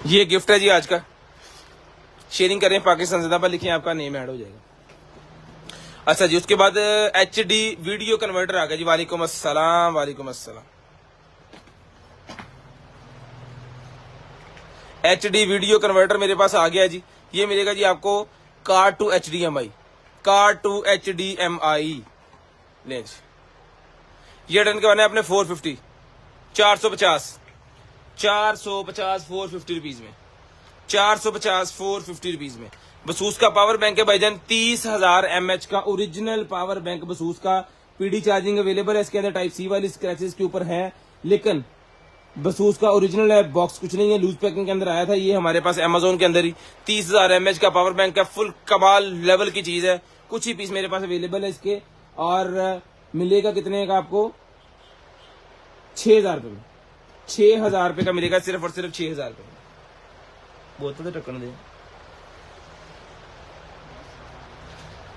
ये गिफ्ट है जी आज का, शेयरिंग करें पाकिस्तान जिंदाबाद लिखें, आपका नेम ऐड हो जाएगा। अच्छा जी, उसके बाद HD वीडियो कन्वर्टर आ गया जी। वालेकुम अस्सलाम, वालेकुम अस्सलाम। HD वीडियो कन्वर्टर मेरे पास आ गया जी। ये मिलेगा जी आपको car to HDMI, car to HDMI ले जी। ये डन करवाना है अपने 450, 450 450 रुपीज में, 450 450 रुपीज में। बसूस का पावर बैंक है भाईजान, 30,000 mAh का ओरिजिनल पावर बैंक बसूस का। PD चार्जिंग अवेलेबल है इसके अंदर, टाइप C वाली स्क्रैचेस के ऊपर है, लेकिन बसूस का ओरिजिनल है, बॉक्स कुछ नहीं है, लूज पैकिंग के अंदर आया था। ये हमारे पास Amazon के अंदर ही 30,000 mAh का पावर बैंक है, फुल कमाल लेवल की चीज है। कुछ ही पीस मेरे पास अवेलेबल है इसके, और मिलेगा कितने का आपको, 6,000 रुपए में, 6,000 रुपए का मिलेगा, सिर्फ और सिर्फ 6,000 रुपए। बोतल तो टक्कन दे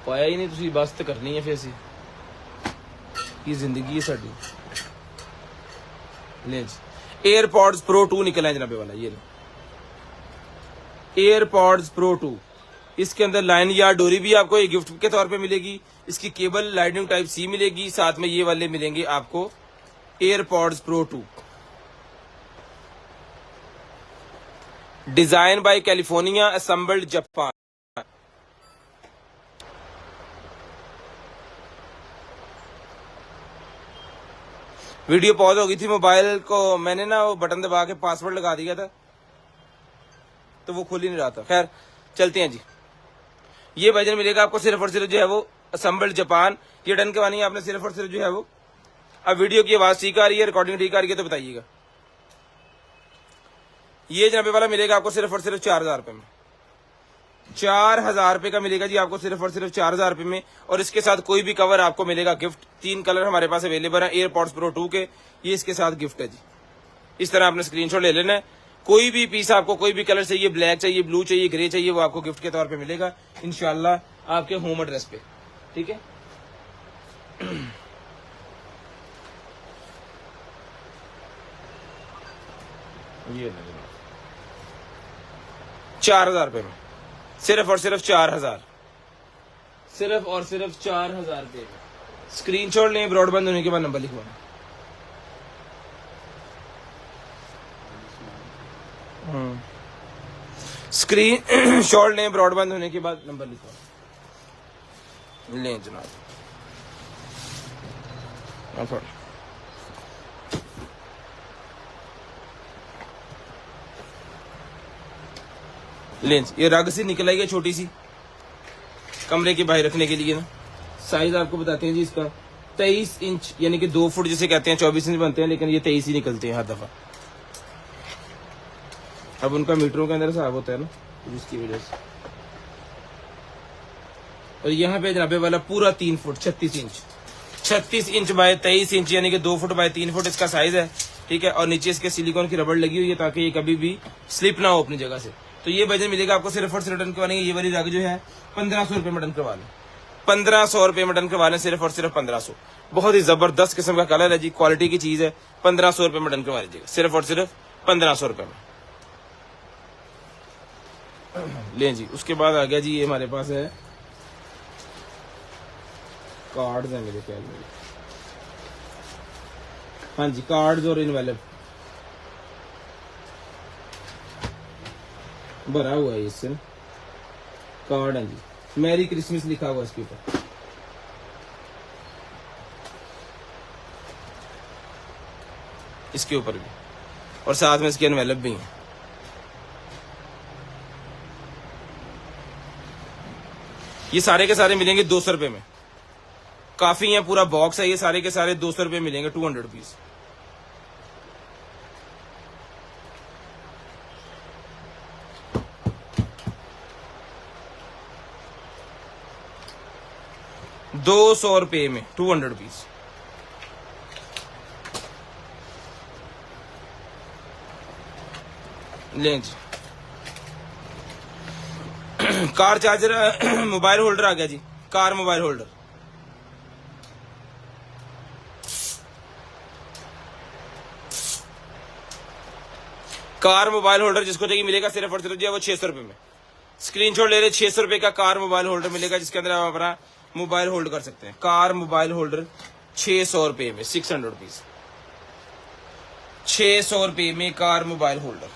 पाया ही नहीं, तुसी बस तो करनी है फिर ये जिंदगी है साडी। ले एयरपॉड्स प्रो 2 निकला है जनाबे वाला, ये एयरपॉड्स प्रो 2। इसके अंदर लाइन या डोरी भी आपको ये गिफ्ट के तौर पे मिलेगी, इसकी केबल लाइटनिंग टाइप C मिलेगी, साथ में ये वाले मिलेंगे आपको AirPods pro 2। Design by California, assembled Japan. Video pause हो गई थी, मोबाइल को मैंने ना वो बटन दबा के पासवर्ड लगा दिया था, तो वो खुल ही नहीं रहा था। खैर चलते हैं जी। ये भाईजान मिलेगा आपको सिर्फ और सिर्फ जो है वो असेंबल्ड जापान। ये डन करवानी है आपने सिर्फ और सिर्फ जो है वो। अब वीडियो की आवाज ठीक आ रही है, रिकॉर्डिंग ठीक आ रही है तो बताइएगा। ये जनाबे वाला मिलेगा आपको सिर्फ और सिर्फ 4,000 रुपए में, 4,000 रुपए का मिलेगा जी आपको सिर्फ और सिर्फ 4,000 रुपए में। और इसके साथ कोई भी कवर आपको मिलेगा गिफ्ट। 3 कलर हमारे पास अवेलेबल है एयरपॉड्स प्रो 2 के, ये इसके साथ गिफ्ट है जी। इस तरह आपने स्क्रीनशॉट ले लेना है। कोई भी पीस आपको कोई भी कलर चाहिए, ब्लैक चाहिए, ब्लू चाहिए, ग्रे चाहिए, वो आपको गिफ्ट के तौर पे मिलेगा इंशाल्लाह आपके होम एड्रेस पे, ठीक है। ये 4,000 रुपए में, सिर्फ और सिर्फ 4,000, सिर्फ और सिर्फ 4,000 रुपए में। स्क्रीनशॉट लें, ब्रॉडबैंड होने के बाद नंबर लिखवाएं। स्क्रीन शॉट लें, ब्रॉडबैंड होने के बाद नंबर लिखवाएं। लें जनाब, लेंस ये रग से निकल आई है छोटी सी, कमरे के बाहर रखने के लिए ना। साइज आपको बताते हैं जी इसका 23 इंच, यानी कि 2 फुट जिसे कहते हैं, 24 इंच बनते हैं, लेकिन ये 23 ही निकलते हैं हर दफा। अब उनका मीटरों के अंदर हिसाब होता है ना, जिसकी वजह से। और यहाँ पे जनाबे वाला पूरा 3 foot 36 inch, 36 inch by 23 inch, यानी कि 2 फुट बाय 3 फुट इसका साइज है, ठीक है। और नीचे इसके सिलिकॉन की रबड़ लगी हुई है ताकि ये कभी भी स्लिप ना हो अपनी जगह से। तो ये वजन मिलेगा आपको सिर्फ और सिर्फ डन करवाने। ये वाली रग जो है 1500 रुपए में डन करवा लें, 1500 रुपए में डन करवा लें, सिर्फ और सिर्फ 1500। बहुत ही जबरदस्त किस्म का कलर है जी, क्वालिटी की चीज है, 1500 रुपए में डन करवा लीजिएगा, सिर्फ और सिर्फ 1500 रुपए में। लें जी, उसके बाद आ गया जी, ये हमारे पास है कार्ड्स है मेरे ख्याल में, हाँ जी, कार्ड्स और इनवेलप भरा हुआ है इससे कार्ड है जी, मैरी क्रिसमस लिखा हुआ इसके ऊपर। इसके ऊपर भी, और साथ में इसके एनवेलप भी हैं। ये सारे के सारे मिलेंगे 200 रुपए में, काफी है, पूरा बॉक्स है, ये सारे के सारे 200 रुपए मिलेंगे, 200 रुपीज। ₹200 में 200 रुपीज। लें जी, कार चार्जर मोबाइल होल्डर आ गया जी, car mobile holder. Car mobile holder जिसको चाहिए मिलेगा सिर्फ और सिर्फ जो है वो 600 रुपए में। स्क्रीनशॉट ले रहे, 600 रुपए का कार मोबाइल होल्डर मिलेगा, जिसके अंदर आप अपना मोबाइल होल्ड कर सकते हैं। कार मोबाइल होल्डर 600 रुपए में, 600 रुपीज, 600 रुपए में कार मोबाइल होल्डर।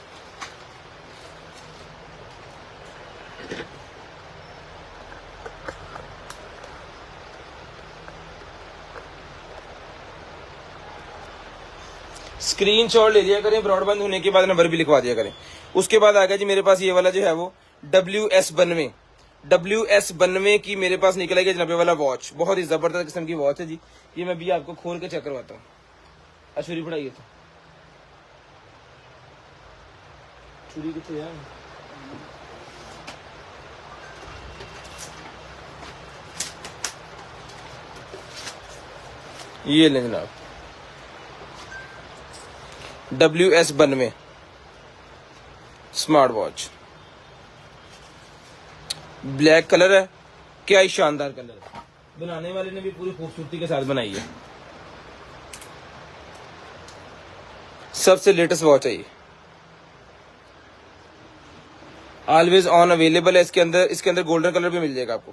स्क्रीनशॉट ले लिया करें, ब्रॉडबैंड होने के बाद नंबर भी लिखवा दिया करें। उसके बाद आ गया जी मेरे पास ये वाला जो है वो WS92 की मेरे पास निकल आएगी जनाबे वाला वॉच। बहुत ही जबरदस्त किस्म की वॉच है जी, ये मैं भी आपको खोल के चेक करवाता हूँ। छुरी पढ़ाइए तो छुरी कितने यार, ये ले जनाब WS92 smart watch, black colour है, क्या ही शानदार कलर है। बनाने वाले ने भी पूरी खूबसूरती के साथ बनाई है, सबसे लेटेस्ट वॉच है ये, ऑलवेज ऑन अवेलेबल है। इसके अंदर गोल्डन कलर भी मिल जाएगा आपको।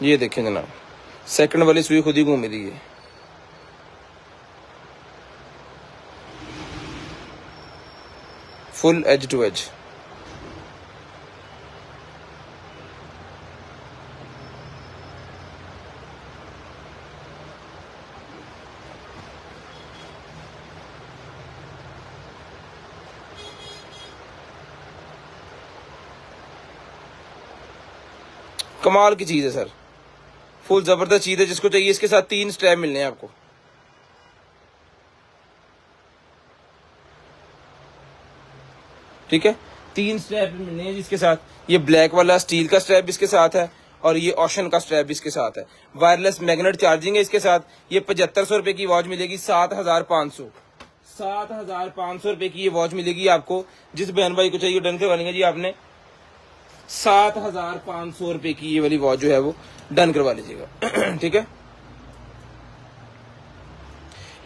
ये देखें जनाब, सेकंड वाली सुई खुद ही घूम रही है। Full edge to edge. कमाल की चीज है सर, फुल जबरदस्त चीज है। जिसको चाहिए इसके साथ 3 स्ट्रैप मिलने हैं आपको। ठीक है, 3 स्ट्रैप मिलने हैं जिसके साथ। ये ब्लैक वाला स्टील का स्ट्रैप इसके साथ है, और ये ओशन का स्ट्रैप इसके साथ है। वायरलेस मैग्नेट चार्जिंग है इसके साथ। ये 7500 रुपए की वॉच मिलेगी, 7500 रुपए की ये वॉच मिलेगी आपको। जिस बहन भाई को चाहिए डन करवा लेंगे जी आपने, 7500 रुपए की ये वाली वॉच जो है वो डन करवा लीजिएगा। ठीक है,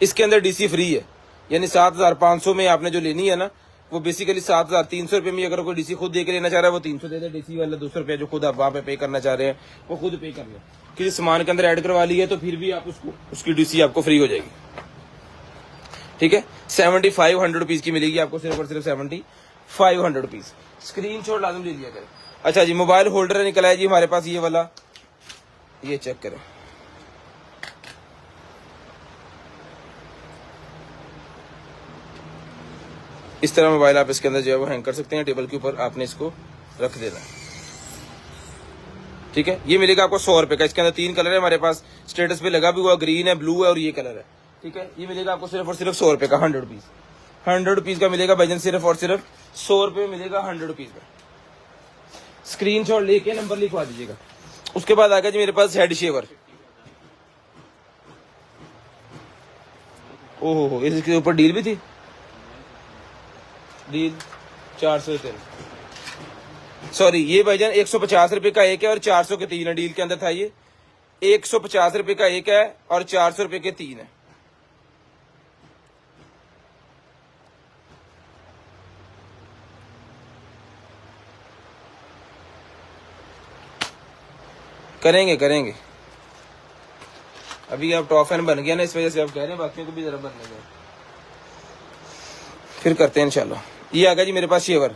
इसके अंदर डीसी फ्री है, यानी 7,500 में आपने जो लेनी है ना, वो बेसिकली 7,300 रुपये में अगर कोई डीसी खुद दे के लेना चाह रहा है वो 300 दे दे, डीसी वाला 200 रुपया जो खुद आप वहाँ पे पे करना चाह रहे हैं वो खुद पे कर ले। किसी सामान के अंदर ऐड करवा ली है तो फिर भी आप उसको उसकी डीसी आपको फ्री हो जाएगी, ठीक है। 7,500 रुपीज की मिलेगी आपको, सिर्फ और सिर्फ 7,500 रुपीज। स्क्रीन शॉट लाजम ले लिया करें। अच्छा जी, मोबाइल होल्डर निकला है जी हमारे पास ये वाला, ये चेक करें। इस तरह मोबाइल आप इसके अंदर जो है वो हैंग कर सकते हैं, टेबल के ऊपर आपने इसको रख देना है, ठीक है। ये मिलेगा आपको 100 रुपए का। इसके अंदर 3 कलर है हमारे पास, स्टेटस पे लगा भी हुआ, ग्रीन है, ब्लू है और ये कलर है, ठीक है। ये मिलेगा आपको सिर्फ और सिर्फ 100 रुपए का, 100 रुपीज। 100 रुपीज का मिलेगा भाईजान, सिर्फ और सिर्फ 100 रुपए में मिलेगा 100 रुपीज का। स्क्रीन शॉट लेके नंबर लिखवा दीजिएगा। उसके बाद आ गया जी मेरे पास हेड शेवर। ओहो, इसके ऊपर डील भी थी, डील 403, सॉरी ये भाईजान 150 रुपए का एक है और 400 के 3 है। डील के अंदर था ये 150 रुपए का एक है और 400 रुपए के 3 है। करेंगे करेंगे, अभी आप टॉप फैन बन गया ना, इस वजह से आप कह रहे हैं, बाकियों को भी जरा बनने दें, फिर करते हैं इंशाल्लाह। ये आ गया जी मेरे पास शेवर।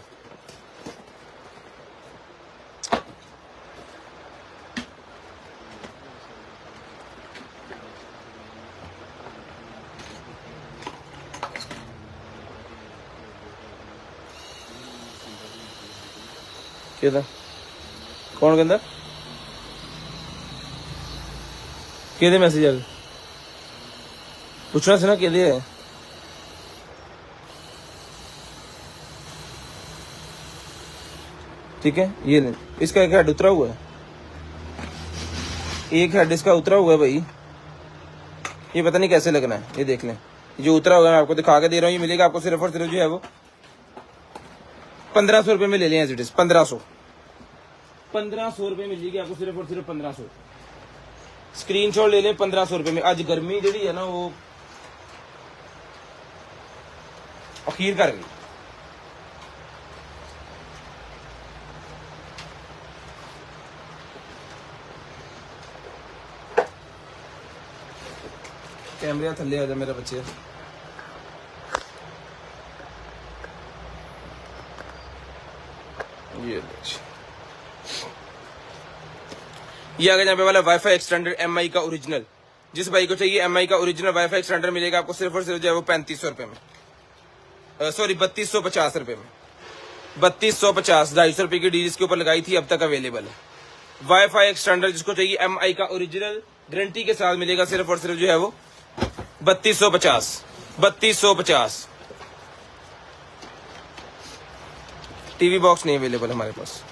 क्या था, कौन कहता केदे मैसेज आ गए, पूछना से ना केदे है। ठीक है, ये नहीं, इसका एक हेड उतरा हुआ है, एक हेड इसका उतरा हुआ है भाई, ये पता नहीं कैसे लगना है, ये देख लें, जो उतरा हुआ है मैं आपको दिखा के दे रहा हूँ। ये मिलेगा आपको सिर्फ और सिर्फ जो है वो 1500 रुपए में ले लें एज इट इज। 1500 रुपए मिलेगी आपको सिर्फ और सिर्फ 1500। स्क्रीनशॉट ले लें 1500 रुपए में। आज गर्मी जी है ना वो अखीर कर गई। कैमरे थल्ले आ जा मेरा बच्चे। ये आ गया यहाँ पे वाला वाईफाई एक्सटेंडर एमआई का ओरिजिनल। जिस भाई को चाहिए एमआई का ओरिजिनल वाईफाई एक्सटेंडर मिलेगा आपको सिर्फ और सिर्फ जो है वो 3500 रुपए में, सॉरी 3250 रुपए में। 3250, 250 रुपए की डील इसके ऊपर लगाई थी, अब तक अवेलेबल है। वाईफाई एक्सटेंडर जिसको चाहिए एमआई का ओरिजिनल गारंटी के साथ मिलेगा सिर्फ और सिर्फ जो है वो 3250। 3250। टीवी बॉक्स नहीं अवेलेबल हमारे पास।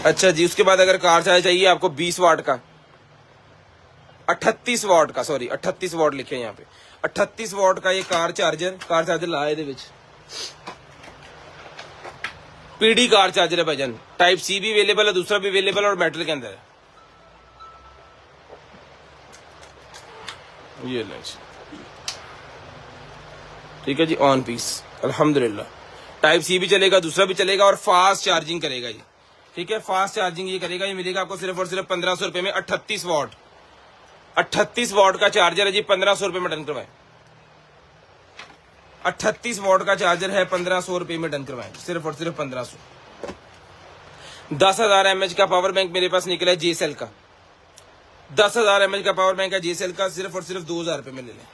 अच्छा जी, उसके बाद अगर कार चार्जर चाहिए आपको 20 वाट का, 38 वाट का, सॉरी 38 वाट लिखे यहाँ पे, 38 वाट का ये कार चार्जर लाए दे विच पीडी कार चार्जर है भाईजान। टाइप सी भी अवेलेबल है, दूसरा भी अवेलेबल और मेटल के अंदर है। ये ठीक है जी, ऑन पीस अल्हम्दुलिल्लाह। टाइप सी भी चलेगा, दूसरा भी चलेगा और फास्ट चार्जिंग करेगा ये, ठीक है, फास्ट चार्जिंग ये करेगा। ये मिलेगा आपको सिर्फ और सिर्फ 1500 रुपए में। 38 वाट, 38 वाट का चार्जर है जी, 1500 रुपए में डन करवाए। 38 वाट का चार्जर है, 1500 रुपए में डन करवाए, सिर्फ और सिर्फ 1500। 10,000 mAh का पावर बैंक मेरे पास निकला है JCL का। 10,000 mAh का पावर बैंक है JCL का, सिर्फ और सिर्फ 2000 रुपए में ले लें।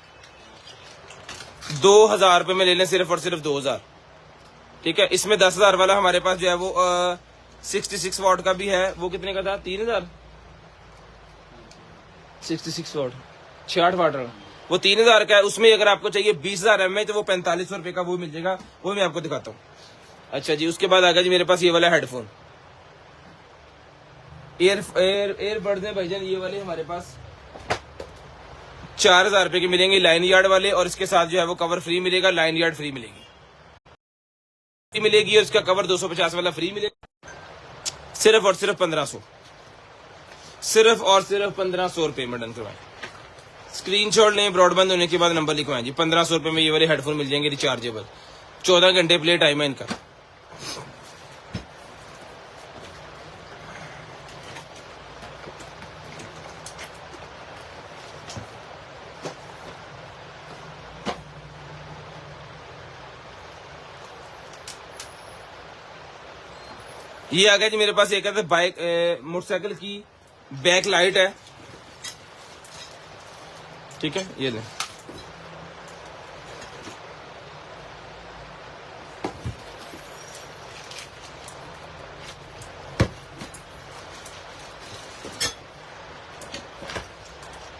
2000 रुपए में ले लें, सिर्फ और सिर्फ 2000, ठीक है। इसमें 10,000 वाला हमारे पास जो है वो 66 वाट का भी है। वो कितने का था? 3000। 66 वाट 66 वाट वो 3000 का है। उसमें अगर आपको चाहिए 20,000 mAh तो वो 4500 रुपए का वो मिल जाएगा, वो मैं आपको दिखाता हूँ। अच्छा जी, उसके बाद आ गया जी मेरे पास ये वाला हेडफोन, एयरबड्स हैं भाईजान, ये वाले हमारे पास 4000 रुपए के मिलेंगे लाइन यार्ड वाले, और इसके साथ जो है वो कवर फ्री मिलेगा, लाइन यार्ड फ्री मिलेगी। मिलेगी और इसका कवर 250 वाला फ्री मिलेगा। सिर्फ और सिर्फ 1500, सिर्फ और सिर्फ 1500 रुपए में डन करवाएं। स्क्रीनशॉट लें, ब्रॉडबैंड होने के बाद नंबर लिखवाएं जी। 1500 रुपए में ये वाले हेडफोन मिल जाएंगे रिचार्जेबल। 14 घंटे प्ले टाइम है इनका। ये आ गया जी मेरे पास एक है बाइक मोटरसाइकिल की बैक लाइट है, ठीक है, ये ले।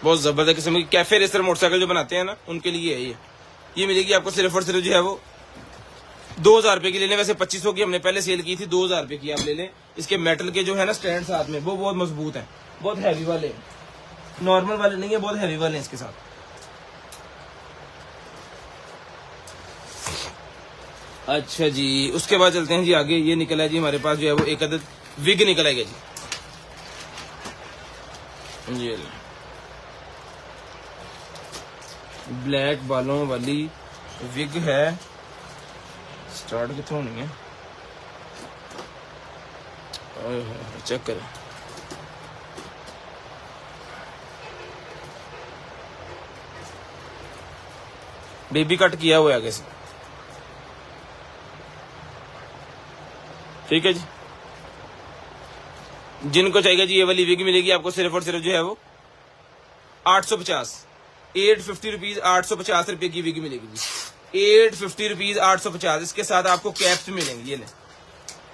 बहुत जबरदस्त किस्म की कैफे रेसर मोटरसाइकिल जो बनाते हैं ना, उनके लिए है ये मिलेगी आपको सिर्फ और सिर्फ जो है वो 2000 रुपए की ले लें। वैसे 2500 की हमने पहले सेल की थी, 2000 रुपए की आप ले लें। इसके मेटल के जो है ना स्टैंड साथ में, वो बहुत मजबूत है, बहुत हैवी वाले, नॉर्मल वाले नहीं है, बहुत हैवी वाले हैं इसके साथ। अच्छा जी, उसके बाद चलते हैं जी आगे। ये निकला है जी हमारे पास जो है वो एक अदद विग निकल आएगा जी। ये ब्लैक बालों वाली विग है। स्टार्ट कितों होनी है, चेक करें। बेबी कट किया हुआ है आगे से, ठीक है जी। जिनको चाहिए जी ये वाली विग मिलेगी आपको सिर्फ और सिर्फ जो है वो 850, 850 रुपीज, 850 रुपए की विग मिलेगी जी। 850 रुपीज, 850। इसके साथ आपको कैप्स मिलेंगे, ये ले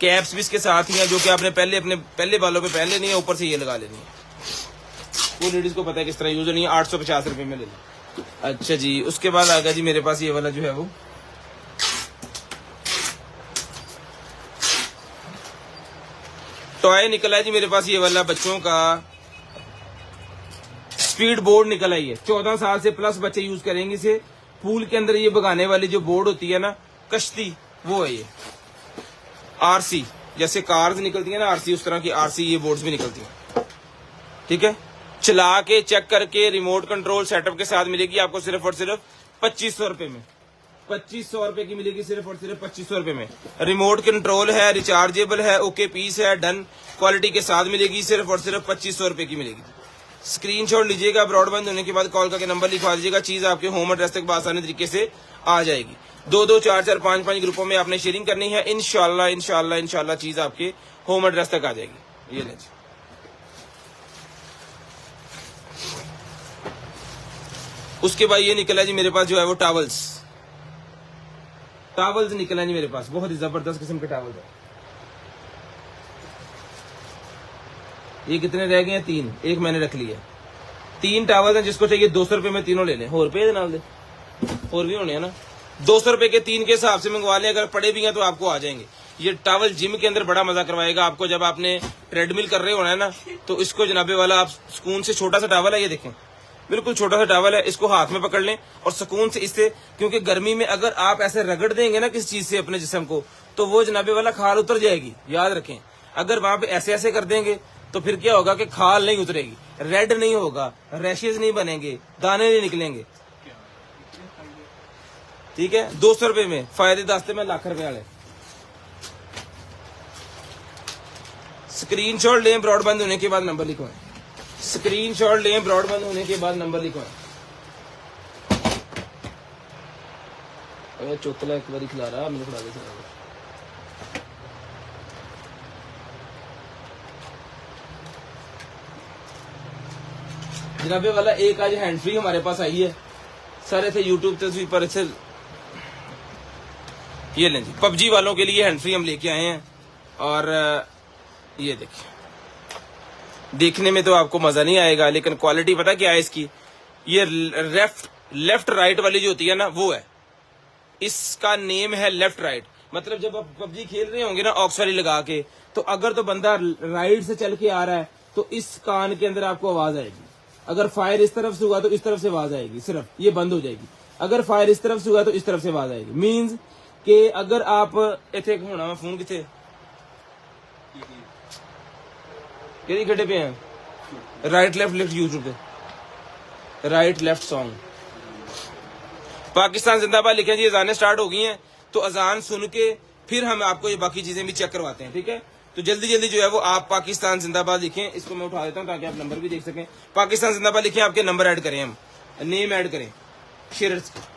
कैप्स भी इसके साथ ही हैं, जो कि आपने अपने पहले बालों पे पहन लेनी है, ऊपर से ये लगा लेनी है। वो लेडीज को पता है किस तरह यूज होनी है। 850 रुपए में ले लें। अच्छा जी, उसके बाद आ गया जी मेरे पास ये वाला जो है वो टॉय निकला है जी मेरे पास। ये वाला बच्चों का स्पीड बोर्ड निकल आई है। 14 साल से प्लस बच्चे यूज करेंगे इसे। पूल के अंदर ये भगाने वाली जो बोर्ड होती है ना, कश्ती, वो है ये। आरसी जैसे कार्स निकलती है ना आरसी, उस तरह की आरसी ये बोर्ड्स भी निकलती हैं, ठीक है। चला के चेक करके रिमोट कंट्रोल सेटअप के साथ मिलेगी आपको सिर्फ और सिर्फ 2500 रुपए में। 2500 रुपए की मिलेगी सिर्फ और सिर्फ 2500 रुपए में। रिमोट कंट्रोल है, रिचार्जेबल है, ओके पीस है, डन क्वालिटी के साथ मिलेगी सिर्फ और सिर्फ 2500 रुपए की मिलेगी। स्क्रीनशॉट लीजिएगा, ब्रॉडबैंड होने के बाद कॉल करके नंबर लिखवा दीजिएगा। चीज आपके होम एड्रेस तक आसानी तरीके से आ जाएगी। 2-2, 4-4, 5-5 ग्रुपों में आपने शेयरिंग करनी है। इंशाल्लाह इंशाल्लाह इंशाल्लाह चीज आपके होम एड्रेस तक आ जाएगी। ये ले, उसके बाद ये निकला जी मेरे पास जो है वो टावल्स निकला है जी मेरे पास। बहुत ही जबरदस्त किस्म के टावल्स है। ये कितने रह गए हैं? 3, एक मैंने रख लिया। 3 टावल हैं, जिसको चाहिए 200 रुपए में तीनों ले लें। और रुपये नाल दे और भी होने हैं ना। 200 रुपए के 3 के हिसाब से मंगवा लें। अगर पड़े भी हैं तो आपको आ जाएंगे। ये टावल जिम के अंदर बड़ा मजा करवाएगा आपको। जब आपने ट्रेडमिल कर रहे होना है ना, तो इसको जनाबे वाला आप सुकून से, छोटा सा टावल है ये देखें, बिल्कुल छोटा सा टावल है, इसको हाथ में पकड़ लें और सुकून से इससे, क्योंकि गर्मी में अगर आप ऐसे रगड़ देंगे ना किसी चीज से अपने जिस्म को, तो वो जनाबे वाला खाल उतर जाएगी, याद रखें। अगर वहां पे ऐसे ऐसे कर देंगे तो फिर क्या होगा कि खाल नहीं उतरेगी, रेड नहीं होगा, रैशेज नहीं बनेंगे, दाने नहीं निकलेंगे, ठीक है। 200 रुपए में फायदे दास्ते में लाख रुपए वाले। स्क्रीनशॉट लें, ब्रॉडबैंड होने के बाद नंबर लिखवाएं। स्क्रीनशॉट लें, ब्रॉडबैंड होने के बाद नंबर लिखवाएं। चौथला एक बार खिला रहा, मैंने खिला दिया। जनाबे वाला एक आज हैंड फ्री हमारे पास आई है। सारे थे यूट्यूब तस्वीर पर से, ये लें जी, पबजी वालों के लिए हैंड फ्री हम लेके आए हैं। और ये देखिए, देखने में तो आपको मजा नहीं आएगा, लेकिन क्वालिटी पता क्या है इसकी। ये लेफ्ट राइट वाली जो होती है ना, वो है, इसका नेम है लेफ्ट राइट। मतलब जब आप पबजी खेल रहे होंगे ना ऑक्स वाली लगा के, तो अगर तो बंदा राइट से चल के आ रहा है तो इस कान के अंदर आपको आवाज आएगी। अगर फायर इस तरफ से हुआ तो इस तरफ से आवाज आएगी, सिर्फ ये बंद हो जाएगी। अगर फायर इस तरफ से हुआ तो इस तरफ से आवाज आएगी। मींस कि अगर आप इतने होना वा फोन कितने कि गड्ढे पे हैं राइट लेफ्ट लिफ्ट यूट्यूब पे राइट लेफ्ट सॉन्ग पाकिस्तान जिंदाबाद लिखे जी। अजानें स्टार्ट हो गई हैं तो अजान सुन के फिर हम आपको ये बाकी चीजें भी चेक करवाते हैं, ठीक है। तो जल्दी जल्दी जो है वो आप पाकिस्तान जिंदाबाद लिखें। इसको मैं उठा देता हूं ताकि आप नंबर भी देख सकें। पाकिस्तान जिंदाबाद लिखें, आपके नंबर ऐड करें, हम नेम ऐड करें शेयर्स के।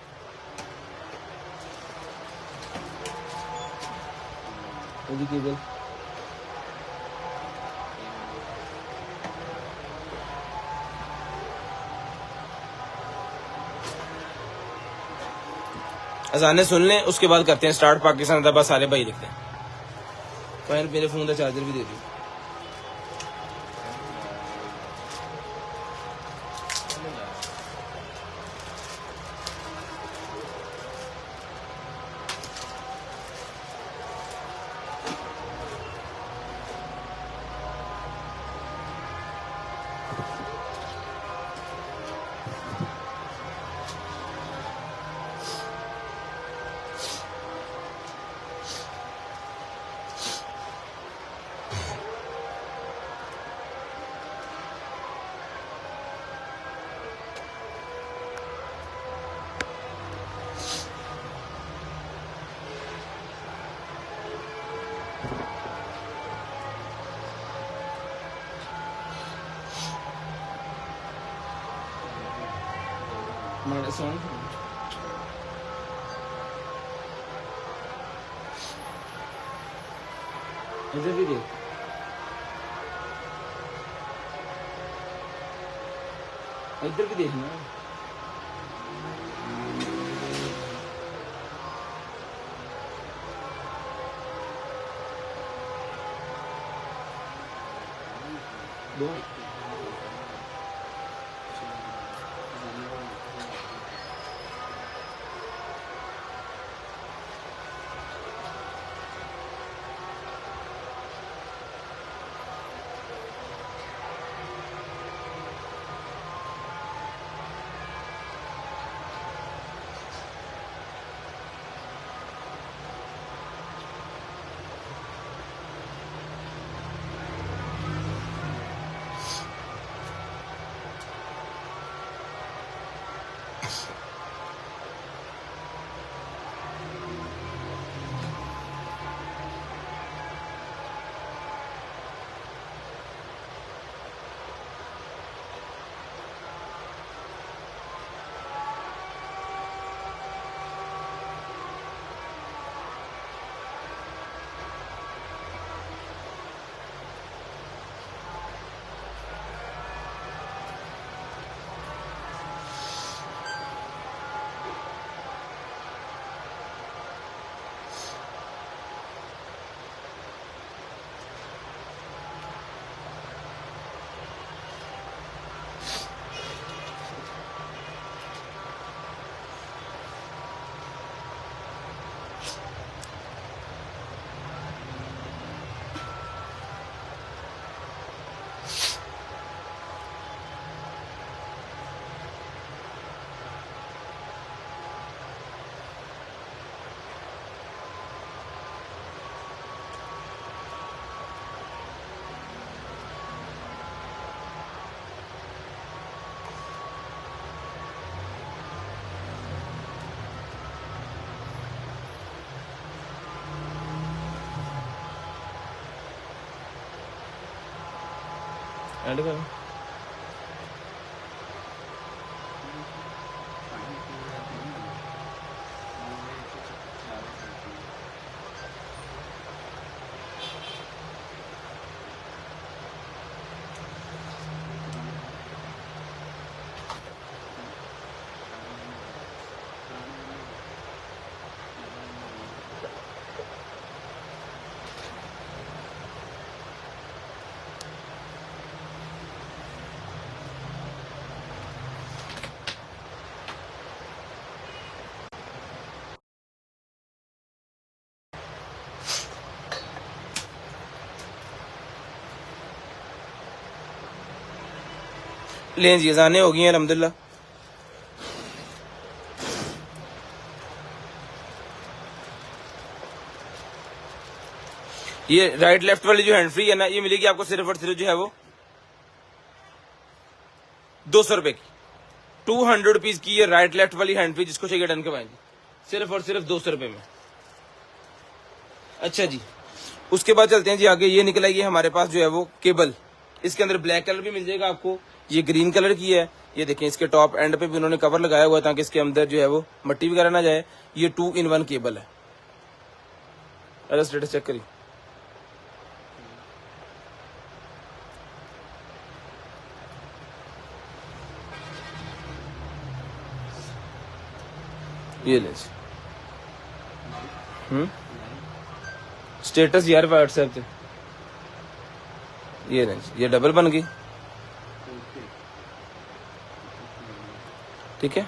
अजाने सुन लें, उसके बाद करते हैं स्टार्ट। पाकिस्तान जिंदाबाद सारे भाई लिखते हैं। फिर मेरे फोन का चार्जर भी दे दी। हमारा सॉन्ग इधर भी देख, इधर भी देखना। दो ऐड करो। लें जी, अज़ानें हो गई हैं अल्हम्दुलिल्लाह। ये राइट लेफ्ट वाली जो हैंड फ्री है ना, ये मिलेगी आपको सिर्फ और सिर्फ जो है वो 200 रुपए की। 200 रुपीज की ये राइट लेफ्ट वाली हैंड फ्री, जिसको चाहिए डन करवाएंगे सिर्फ और सिर्फ 200 रुपए में। अच्छा जी, उसके बाद चलते हैं जी आगे। ये निकल आई है हमारे पास जो है वो केबल। इसके अंदर ब्लैक कलर भी मिल जाएगा आपको, ये ग्रीन कलर की है। ये देखें, इसके टॉप एंड पे भी उन्होंने कवर लगाया हुआ है ताकि इसके अंदर जो है वो मट्टी वगैरह ना जाए। ये 2-in-1 केबल है। अरे स्टेटस चेक करिए, ये ले स्टेटस यार व्हाट्सएप पे। ये नहीं, ये डबल बन गई, ठीक है।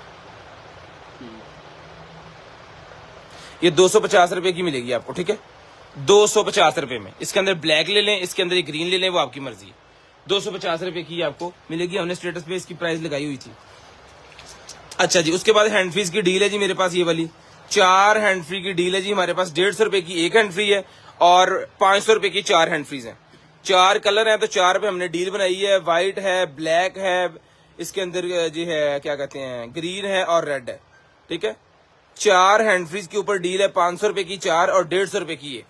ये 250 रुपए की मिलेगी आपको, ठीक है, 250 रुपए में। इसके अंदर ब्लैक ले लें, इसके अंदर ग्रीन ले लें, वो आपकी मर्जी है। 250 रुपए की आपको मिलेगी। हमने स्टेटस पे इसकी प्राइस लगाई हुई थी। अच्छा जी, उसके बाद हैंड फ्रीज की डील है जी मेरे पास ये वाली। 4 हैंड फ्री की डील है जी हमारे पास। 150 रुपए की एक हैंड फ्री है और 500 रुपए की 4 हैंड फ्रीज है। 4 कलर है तो 4 पे हमने डील बनाई है। व्हाइट है, ब्लैक है, इसके अंदर जी है क्या कहते हैं ग्रीन है और रेड है, ठीक है। 4 हैंड फ्रीज के ऊपर डील है। 500 रुपए की 4 और 150 रुपए की एक।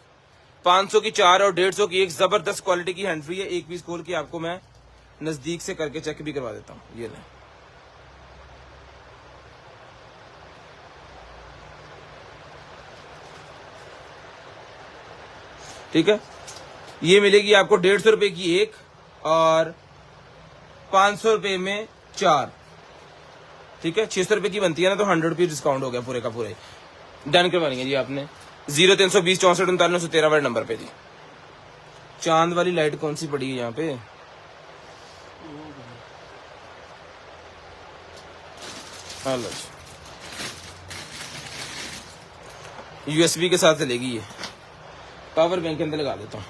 500 की 4 और 150 की एक। जबरदस्त क्वालिटी की हैंड फ्री है। एक पीस खोल के आपको मैं नजदीक से करके चेक भी करवा देता हूँ। ये ले, ठीक है। ये मिलेगी आपको 150 रुपए की एक और 500 रुपए में 4, ठीक है। 600 रुपए की बनती है ना, तो 100 रुपीज डिस्काउंट हो गया पूरे का पूरे। डन करवाएंगे जी आपने 0320 64 39 913 वाले नंबर पे जी। चांद वाली लाइट कौन सी पड़ी है यहाँ पे? हेलो, यूएसबी के साथ चलेगी ये। पावर बैंक के अंदर लगा देता हूँ।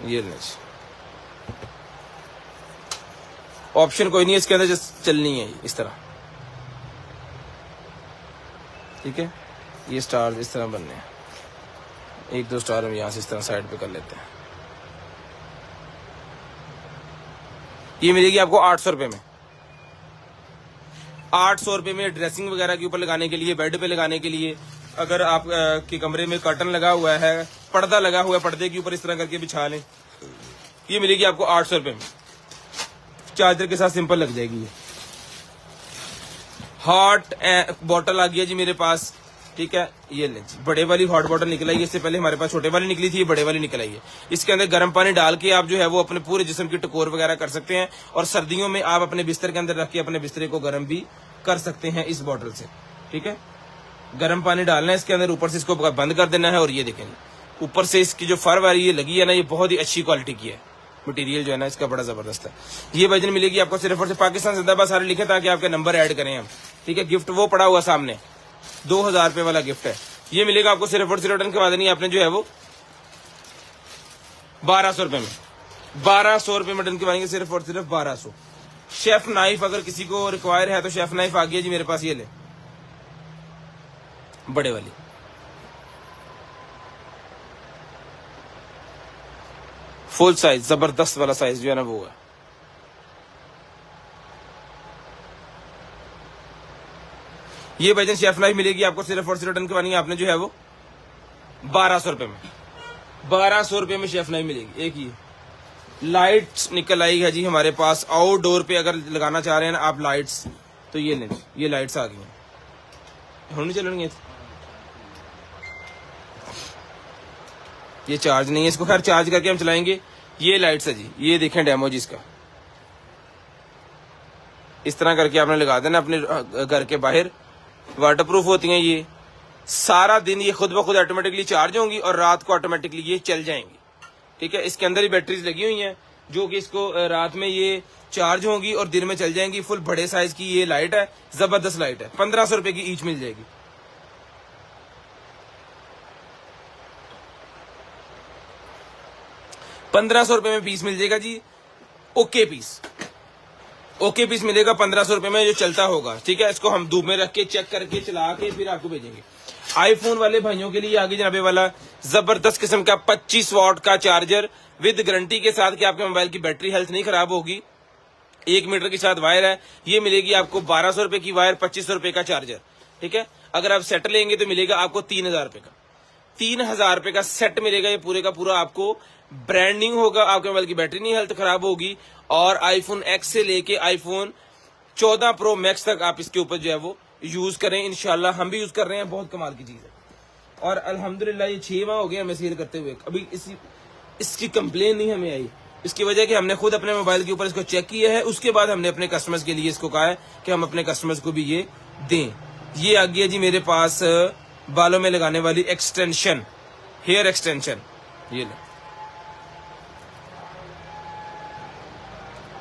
ये ऑप्शन कोई नहीं है इसके अंदर, जस्ट चलनी है इस तरह, ठीक है। ये स्टार इस तरह बनने हैं, 1-2 स्टार हम यहां से इस तरह साइड पे कर लेते हैं। ये मिलेगी आपको 800 रुपए में। 800 रुपए में ड्रेसिंग वगैरह के ऊपर लगाने के लिए, बेड पे लगाने के लिए। अगर आप के कमरे में कर्टन लगा हुआ है, पर्दा लगा हुआ है, पर्दे के ऊपर इस तरह करके बिछा लें। ये मिलेगी आपको 800 रुपए में। चार्जर के साथ सिंपल लग जाएगी। ये हॉट बॉटल आ गया जी मेरे पास, ठीक है। ये ले जी, बड़े वाली हॉट बॉटल निकल आई है। इससे पहले हमारे पास छोटे वाली निकली थी, ये बड़े वाली निकल आई है। इसके अंदर गर्म पानी डाल के आप जो है वो अपने पूरे जिस्म की टकोर वगैरह कर सकते हैं। और सर्दियों में आप अपने बिस्तर के अंदर रख के अपने बिस्तरे को गर्म भी कर सकते हैं इस बॉटल से, ठीक है। गर्म पानी डालना है इसके अंदर, ऊपर से इसको बंद कर देना है। और ये देखें, ऊपर से इसकी जो फर वाली ये लगी है ना, ये बहुत ही अच्छी क्वालिटी की है। मटेरियल जो है ना इसका बड़ा जबरदस्त है। ये वजन मिलेगी आपको सिर्फ और सिर्फ पाकिस्तान जिंदाबाद सारे लिखे ताकि आपके नंबर ऐड करें हम, ठीक है। गिफ्ट वो पड़ा हुआ सामने 2000 रुपए वाला गिफ्ट है। ये मिलेगा आपको सिर्फ और सिर्फ रिटर्न करवा देनी है आपने जो है वो 1200 रुपए में। 1200 रुपए में रिटर्न करवाएंगे सिर्फ और सिर्फ 1200। शेफ नाइफ अगर किसी को रिक्वायर है तो शेफ नाइफ आ गया जी मेरे पास। ये ले बड़े वाली, फुल साइज, जबरदस्त वाला साइज जो है ना वो है। ये वजन शेफ नाइफ मिलेगी आपको सिर्फ और सिर्फ रिटर्न करवानी है आपने जो है वो 1200 रुपए में। 1200 रुपए में शेफ नाइफ मिलेगी। एक ही लाइट्स निकल आई है जी हमारे पास। आउटडोर पे अगर लगाना चाह रहे हैं ना आप लाइट्स, तो ये लें, ये लाइट्स आ गई हैं। होनी चलेंगे, ये चार्ज नहीं है, इसको खैर चार्ज करके हम चलाएंगे। ये लाइट्स है जी, ये देखें डेमो जी इसका। इस तरह करके आपने लगा देना अपने घर के बाहर। वाटरप्रूफ होती हैं ये। सारा दिन ये खुद ब खुद ऑटोमेटिकली चार्ज होंगी और रात को ऑटोमेटिकली ये चल जाएंगी, ठीक है। इसके अंदर ही बैटरीज लगी हुई हैं जो कि इसको रात में ये चार्ज होंगी और दिन में चल जाएंगी। फुल बड़े साइज की ये लाइट है, जबरदस्त लाइट है। 1500 रुपए की ईच मिल जाएगी। ₹1500 में पीस मिल जाएगा जी। ओके पीस, ओके पीस मिलेगा 1500 रुपए में जो चलता होगा, ठीक है। इसको हम धूप में रख के चेक करके चला के फिर आपको भेजेंगे। आईफोन वाले भाइयों के लिए आगे जनाबे वाला जबरदस्त किस्म का 25 वॉट का चार्जर विद गारंटी के साथ कि आपके मोबाइल की बैटरी हेल्थ नहीं खराब होगी। 1 मीटर के साथ वायर है, ये मिलेगी आपको 1200 रुपए की वायर, 2500 रुपए का चार्जर। ठीक है, अगर आप सेट लेंगे तो मिलेगा आपको 3000 रुपए का, 3000 रुपए का सेट मिलेगा। ये पूरे का पूरा आपको ब्रांड न्यू होगा, आपके मोबाइल की बैटरी नहीं हेल्थ खराब होगी। और आईफोन एक्स से लेके आईफोन 14 प्रो मैक्स तक आप इसके ऊपर जो है वो यूज करें इंशाल्लाह। हम भी यूज कर रहे हैं, बहुत कमाल की चीज है। और अल्हम्दुलिल्लाह ये 6 माह हो गए हमें सेल करते हुए, अभी इसकी कंप्लेन नहीं हमें आई। इसकी वजह कि हमने खुद अपने मोबाइल के ऊपर इसको चेक किया है, उसके बाद हमने अपने कस्टमर्स के लिए इसको कहा है कि हम अपने कस्टमर्स को भी ये दें। ये आ गया जी मेरे पास बालों में लगाने वाली एक्सटेंशन, हेयर एक्सटेंशन, ये ले,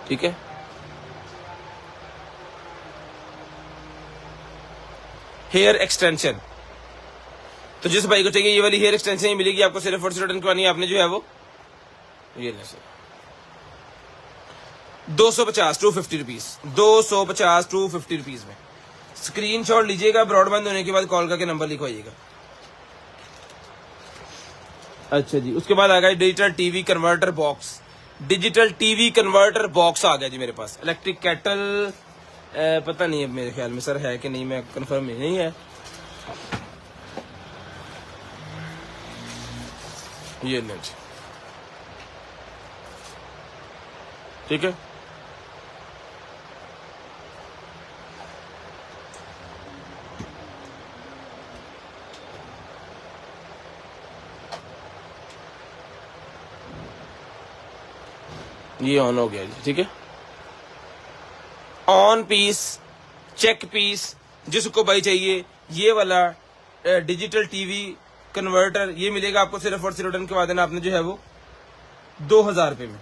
ठीक है। हेयर एक्सटेंशन, तो जिस भाई को चाहिए ये वाली हेयर एक्सटेंशन मिलेगी आपको सिर्फ और सिर्फ रिटर्न करवानी है आपने जो है वो ये ले सर 250 250 रुपीज, 250 250 रुपीज में। स्क्रीनशॉट लीजिएगा, ब्रॉडबैंड होने के बाद कॉल करके नंबर लिखवाइएगा। अच्छा जी, उसके बाद आ गया digital TV converter box. Digital TV converter box आ गया जी मेरे पास। इलेक्ट्रिक केटल पता नहीं है मेरे ख्याल में सर है कि नहीं, मैं कंफर्म नहीं है। ये लें, ठीक है। ये ऑन हो गया जी, ठीक है। ऑन पीस, चेक पीस, जिसको भाई चाहिए ये वाला डिजिटल टीवी कन्वर्टर, ये मिलेगा आपको सिर्फ और सिर्फ रिटर्न के बाद आपने जो है वो 2000 रुपए में,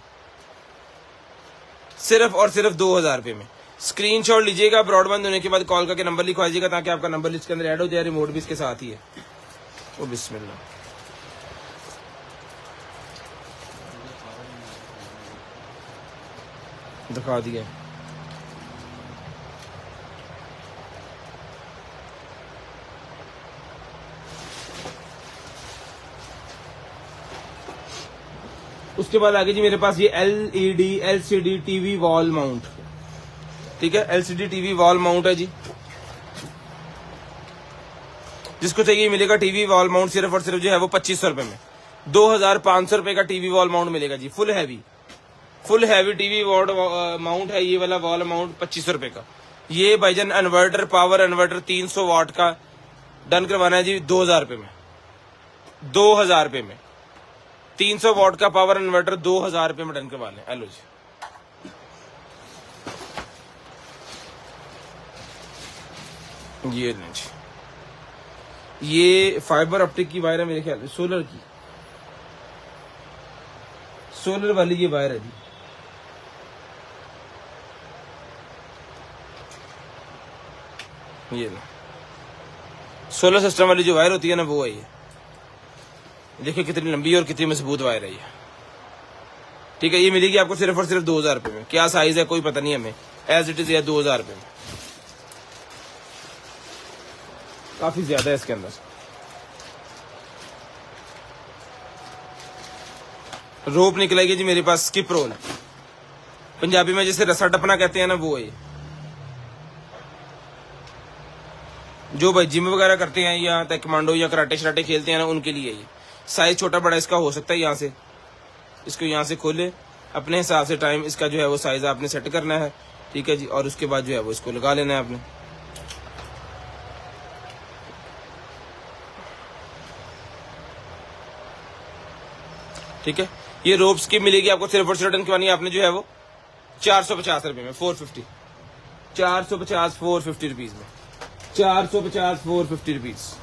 सिर्फ और सिर्फ 2000 रुपए में। स्क्रीनशॉट लीजिएगा, ब्रॉडबैंड होने के बाद कॉल करके नंबर लिखवाइएगा ताकि आपका नंबर लिस्ट के अंदर ऐड हो जाए। रिमोट भी इसके साथ ही है। ओ बिस्मिल्लाह, दिखा दिया। उसके बाद आगे जी मेरे पास ये LED LCD TV wall mount, ठीक है। एलसीडी टीवी वॉल माउंट है जी, जिसको चाहिए मिलेगा टीवी वॉल माउंट सिर्फ और सिर्फ जो है वो 2500 रुपए में। 2500 रुपए का टीवी वॉल माउंट मिलेगा जी। Full heavy TV wall mount है ये वाला वॉल माउंट 2500 रुपए का। ये भाईजान इन्वर्टर, पावर इन्वर्टर 300 वाट का डन करवाना है जी 2000 रुपए में। 2000 रुपए में 300 वाट का पावर इन्वर्टर 2000 रुपए में डन करवा लें। हेलो जी, ये नहीं जी, ये फाइबर ऑप्टिक की वायर है मेरे ख्याल में, सोलर की, सोलर वाली ये वायर है जी। ये सोलर सिस्टम वाली जो वायर होती है ना वो है ये। देखिए कितनी लंबी और कितनी मजबूत वायर है ये, ठीक है। ये मिलेगी आपको सिर्फ और सिर्फ 2000 रुपए में। क्या साइज है कोई पता नहीं हमें, एज इट इज है 2000 रुपए में। काफी ज्यादा है इसके अंदर। रोप निकलेगी जी मेरे पास, स्किप रोल, पंजाबी में जैसे रस्सा टपना कहते हैं ना वो है। जो भाई जिम वगैरह करते हैं या ताइक्वांडो या कराटे शराटे खेलते हैं ना उनके लिए ये। साइज छोटा बड़ा इसका हो सकता है। यहाँ से इसको यहाँ से खोले, अपने हिसाब से टाइम इसका जो है वो साइज आपने सेट करना है, ठीक है जी। और उसके बाद जो है वो इसको लगा लेना है आपने। ठीक है, ये रोप्स की मिलेगी आपको सिर्फ और सिर्फ रिटर्न करवानी है आपने जो है वो 450 रुपए में, 450, 450 450 रुपीज में, 450 450 रुपीज।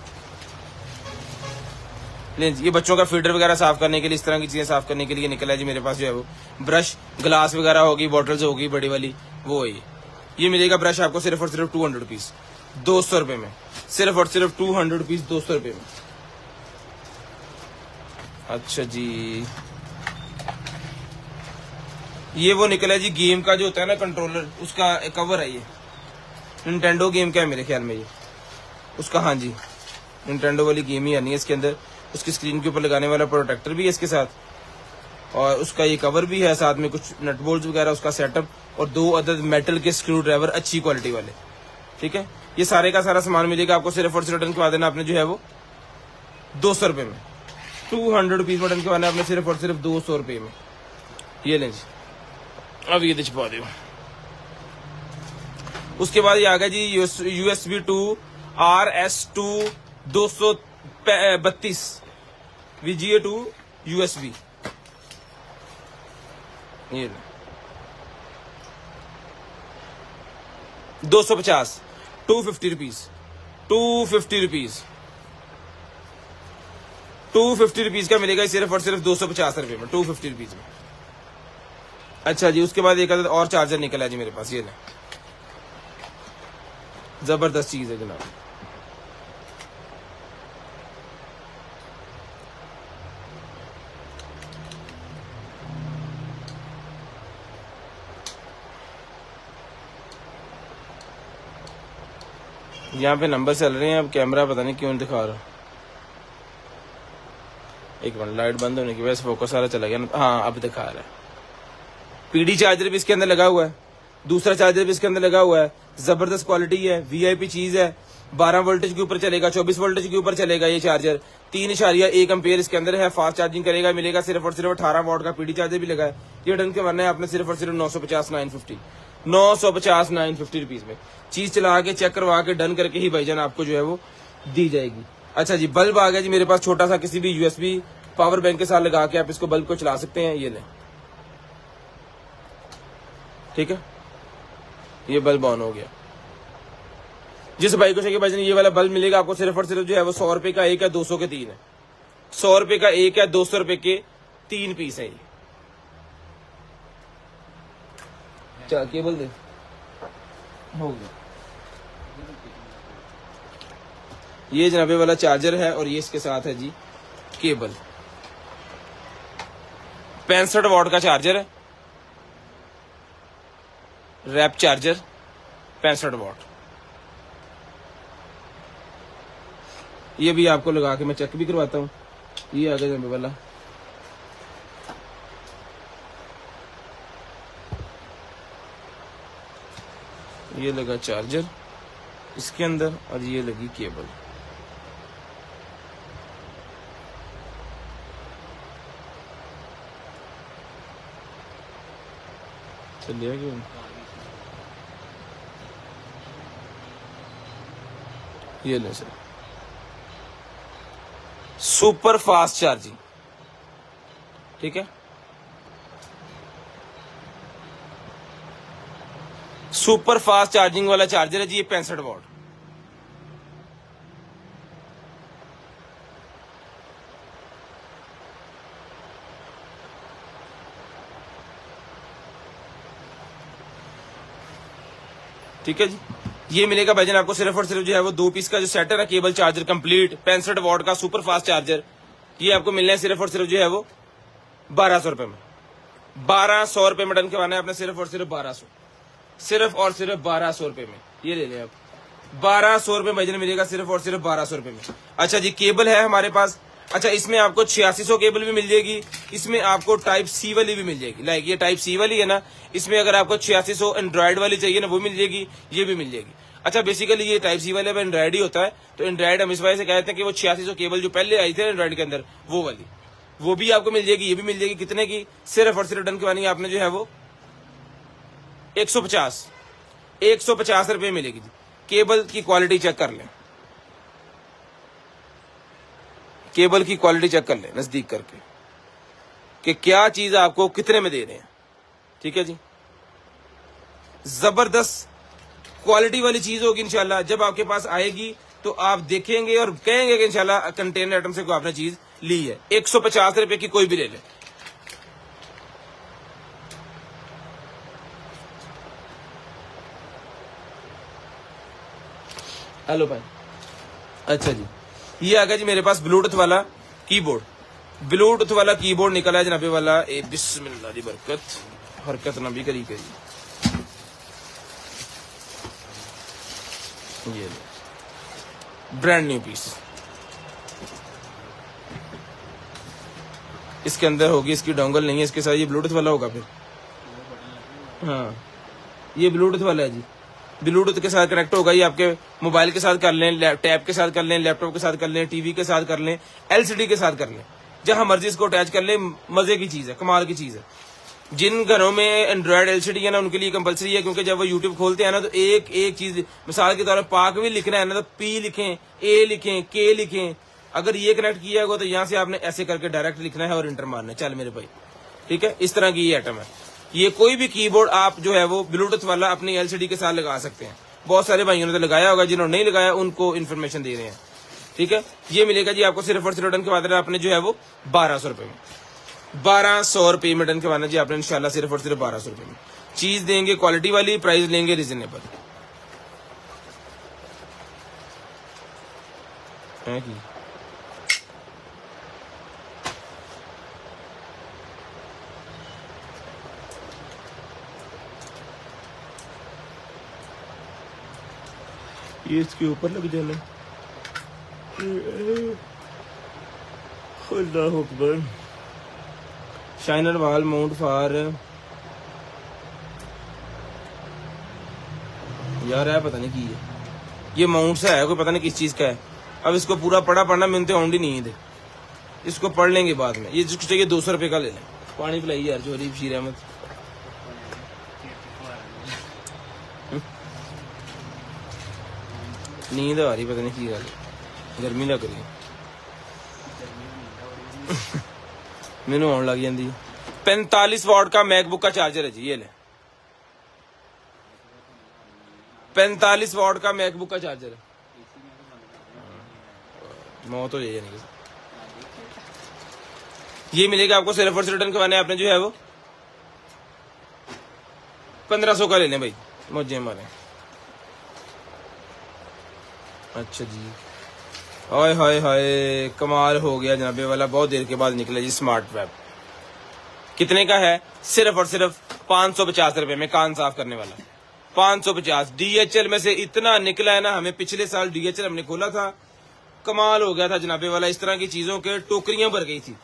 ये बच्चों का फीडर वगैरह साफ करने के लिए, इस तरह की चीजें साफ करने के लिए निकला है जी मेरे पास जो है वो। ब्रश, ग्लास वगैरह होगी, बॉटल्स होगी बड़ी वाली, वो है ये मिलेगा ब्रश आपको सिर्फ और सिर्फ 200 रुपीज, 200 रुपए में, सिर्फ और सिर्फ 200 रुपीज, 200 रुपए में। अच्छा जी, ये वो निकला है जी गेम का जो होता है ना कंट्रोलर, उसका कवर है ये। निंटेंडो गेम का है मेरे ख्याल में ये उसका, हाँ जी। निंटेंडो वाली गेम ही आनी है इसके अंदर। उसकी स्क्रीन के ऊपर लगाने वाला प्रोटेक्टर भी है इसके साथ, और उसका ये कवर भी है, साथ में कुछ नट बोल्ट वगैरह, उसका सेटअप, और 2 अदद मेटल के स्क्रू ड्राइवर अच्छी क्वालिटी वाले। ठीक है, ये सारे का सारा सामान मिलेगा आपको सिर्फ और सिर्फ रिटर्न करवा देना आपने जो है वो 200 रुपये में। 200 रुपीज में रिटर्न करवाना आपने सिर्फ और सिर्फ 200 रुपये में। ये लें जी, अब ये छुपा दो। उसके बाद ये आ गया जी USB 2 RS2 232 VGA 2 USB। ये 250 250 रुपीज 250 रुपीज 250 रुपीज का मिलेगा सिर्फ और सिर्फ 250 रुपये में, 250 रुपीज में। अच्छा जी, उसके बाद एक अदद और चार्जर निकला है जी मेरे पास, ये ना जबरदस्त चीज है जनाब। यहाँ पे नंबर चल रहे हैं, अब कैमरा पता नहीं क्यों दिखा रहा। एक मिनट, लाइट बंद होने की वजह से फोकस सारा चला गया ना। हाँ, अब दिखा रहा है। PD चार्जर भी इसके अंदर लगा हुआ है, दूसरा चार्जर भी इसके अंदर लगा हुआ है, जबरदस्त क्वालिटी है, VIP चीज है। 12 वोल्टेज के ऊपर चलेगा, 24 वोल्टेज के ऊपर चलेगा ये चार्जर। 3.1 एम्पेयर इसके अंदर है, फास्ट चार्जिंग करेगा। मिलेगा सिर्फ और सिर्फ 18 वॉट का PD चार्जर भी लगा है। ये डन के मानना है आपने सिर्फ और सिर्फ 950 रुपीज में। चीज चला के चेक करवा के डन करके ही भाईजान आपको जो है वो दी जाएगी। अच्छा जी, बल्ब आ गया जी मेरे पास छोटा सा, किसी भी USB पावर बैंक के साथ लगा के आप इसको बल्ब को चला सकते हैं। ये लें, ठीक है, ये बल्ब ऑन हो गया। जिस भाई को चाहिए भाईजान ये वाला बल्ब मिलेगा आपको सिर्फ और सिर्फ जो है वो 100 रुपए का 1 है, 200 के 3 है। 100 रुपए का 1 है, 200 रुपए के 3 पीस है। ये क्या केबल दे हो गया। ये जनाबे वाला चार्जर है, और ये इसके साथ है जी केबल। 65 वॉट का चार्जर है, रैप चार्जर 65 वॉट। ये भी आपको लगा के मैं चेक भी करवाता हूँ। ये आ गया जनाबे वाला ये लगा चार्जर इसके अंदर, और ये लगी केबल। चलिए क्यों ये ले सर, सुपर फास्ट चार्जिंग। ठीक है, सुपर फास्ट चार्जिंग वाला चार्जर है जी ये 65 वॉट। ठीक है जी, ये मिलेगा भाईजान आपको सिर्फ और सिर्फ जो है वो 2 पीस का जो सेट है केबल चार्जर कंप्लीट 65 वॉट का सुपर फास्ट चार्जर। ये आपको मिलना है सिर्फ और सिर्फ जो है वो 1200 रुपए में। 1200 रुपए में डन करवाना है आपने सिर्फ और सिर्फ 1200, सिर्फ और सिर्फ 1200 रुपए में। ये ले लें आप, 1200 रुपए भाईजान मिलेगा सिर्फ और सिर्फ 1200 रुपए में। अच्छा जी, केबल है हमारे पास। अच्छा, इसमें आपको 8600 केबल भी मिल जाएगी, इसमें आपको टाइप C वाली भी मिल जाएगी। लाइक ये टाइप C वाली है ना, इसमें अगर आपको 8600 एंड्रॉइड वाली चाहिए ना वो मिल जाएगी, ये भी मिल जाएगी। अच्छा, बेसिकली ये टाइप C वाले में एंड्रॉइड ही होता है, तो एंड्रॉइड हम इस वजह से कहते हैं कि वो 8600 केबल जो पहले आई थी एंड्रॉइड के अंदर वो वाली, वो भी आपको मिल जाएगी, ये भी मिल जाएगी। कितने की? सिर्फ और सिर्फ डन करवानी आपने जो है वो 150 रुपए मिलेगी जी। केबल की क्वालिटी चेक कर लें, केबल की क्वालिटी चेक कर लें नजदीक करके कि क्या चीज आपको कितने में दे रहे हैं। ठीक है जी, जबरदस्त क्वालिटी वाली चीज होगी इंशाल्लाह। जब आपके पास आएगी तो आप देखेंगे और कहेंगे कि इंशाल्लाह कंटेनर आइटम से कोई आपने चीज ली है। 150 रुपए की कोई भी ले ले। हेलो भाई, अच्छा जी, ये आ गया जी मेरे पास ब्लूटूथ वाला कीबोर्ड। ब्लूटूथ वाला कीबोर्ड निकला है जनाबे वाला। ए बिस्मिल्लाह दी बरकत, हरकत ना भी करी ये ब्रांड न्यू पीस इसके अंदर होगी, इसकी डोंगल नहीं है इसके साथ, ये ब्लूटूथ वाला होगा फिर। हाँ ये ब्लूटूथ वाला है जी, ब्लूटूथ के साथ कनेक्ट होगा। ये आपके मोबाइल के साथ कर लें, टैब के साथ कर लें, लैपटॉप के साथ कर लें, टीवी के साथ कर लें, एलसीडी के साथ कर लें, जहां मर्जी इसको अटैच कर लें। मजे की चीज है, कमाल की चीज है। जिन घरों में एंड्रॉयड एलसीडी है ना उनके लिए कंपलसरी है, क्योंकि जब वो यूट्यूब खोलते हैं ना तो एक एक चीज, मिसाल के तौर पर पाक भी लिखना है ना तो पी लिखें, ए लिखें, के लिखें। अगर ये कनेक्ट किया होगा तो यहाँ से आपने ऐसे करके डायरेक्ट लिखना है और इंटर मारना है, चल मेरे भाई, ठीक है। इस तरह की ये आइटम है। ये कोई भी कीबोर्ड आप जो है वो ब्लूटूथ वाला अपनी एलसीडी के साथ लगा सकते हैं। बहुत सारे भाइयों ने तो लगाया होगा, जिन्होंने नहीं लगाया उनको इन्फॉर्मेशन दे रहे हैं, ठीक है। ये मिलेगा जी आपको सिर्फ और सिर्फ डन के बाद आपने जो है वो 1200 रुपए में, 1200 रुपये में डन के बाद जी आपने इंशाल्लाह सिर्फ और सिर्फ 1200 रुपये में चीज देंगे। क्वालिटी वाली, प्राइस लेंगे रीजनेबल है कि ये इसके ऊपर लग जाना। अल्लाह अकबर। शाइनर वाल माउंट फॉर, यार है पता नहीं की है ये माउंट सा है, कोई पता नहीं किस चीज का है। अब इसको पूरा पढ़ना मिलते होंगे नहीं है, इसको पढ़ लेंगे बाद में। ये जिसको चाहिए 200 रुपये का ले लें। पानी पिलाई यार जोरी बशीर अहमद। नींद आ रही, पता नहीं की गल, गर्मी लग रही मैनू आने लग जाती। 45 वाट का मैकबुक का चार्जर है जी, ये ले 45 वाट का मैकबुक का चार्जर है। मौत हो जाएगी। ये मिलेगा आपको सिर्फ और सिर्फ रिटर्न करवाने आपने जो है वो 1500 का लेने भाई, मौजे मारे। अच्छा जी, हाय हाय हाय, कमाल हो गया जनाबे वाला, बहुत देर के बाद निकला जी स्मार्ट वेब। कितने का है? सिर्फ और सिर्फ 550 रुपए में कान साफ करने वाला। 550 DHL में से इतना निकला है ना, हमें पिछले साल DHL हमने खोला था, कमाल हो गया था जनाबे वाला। इस तरह की चीजों के टोकरियां भर गई थी।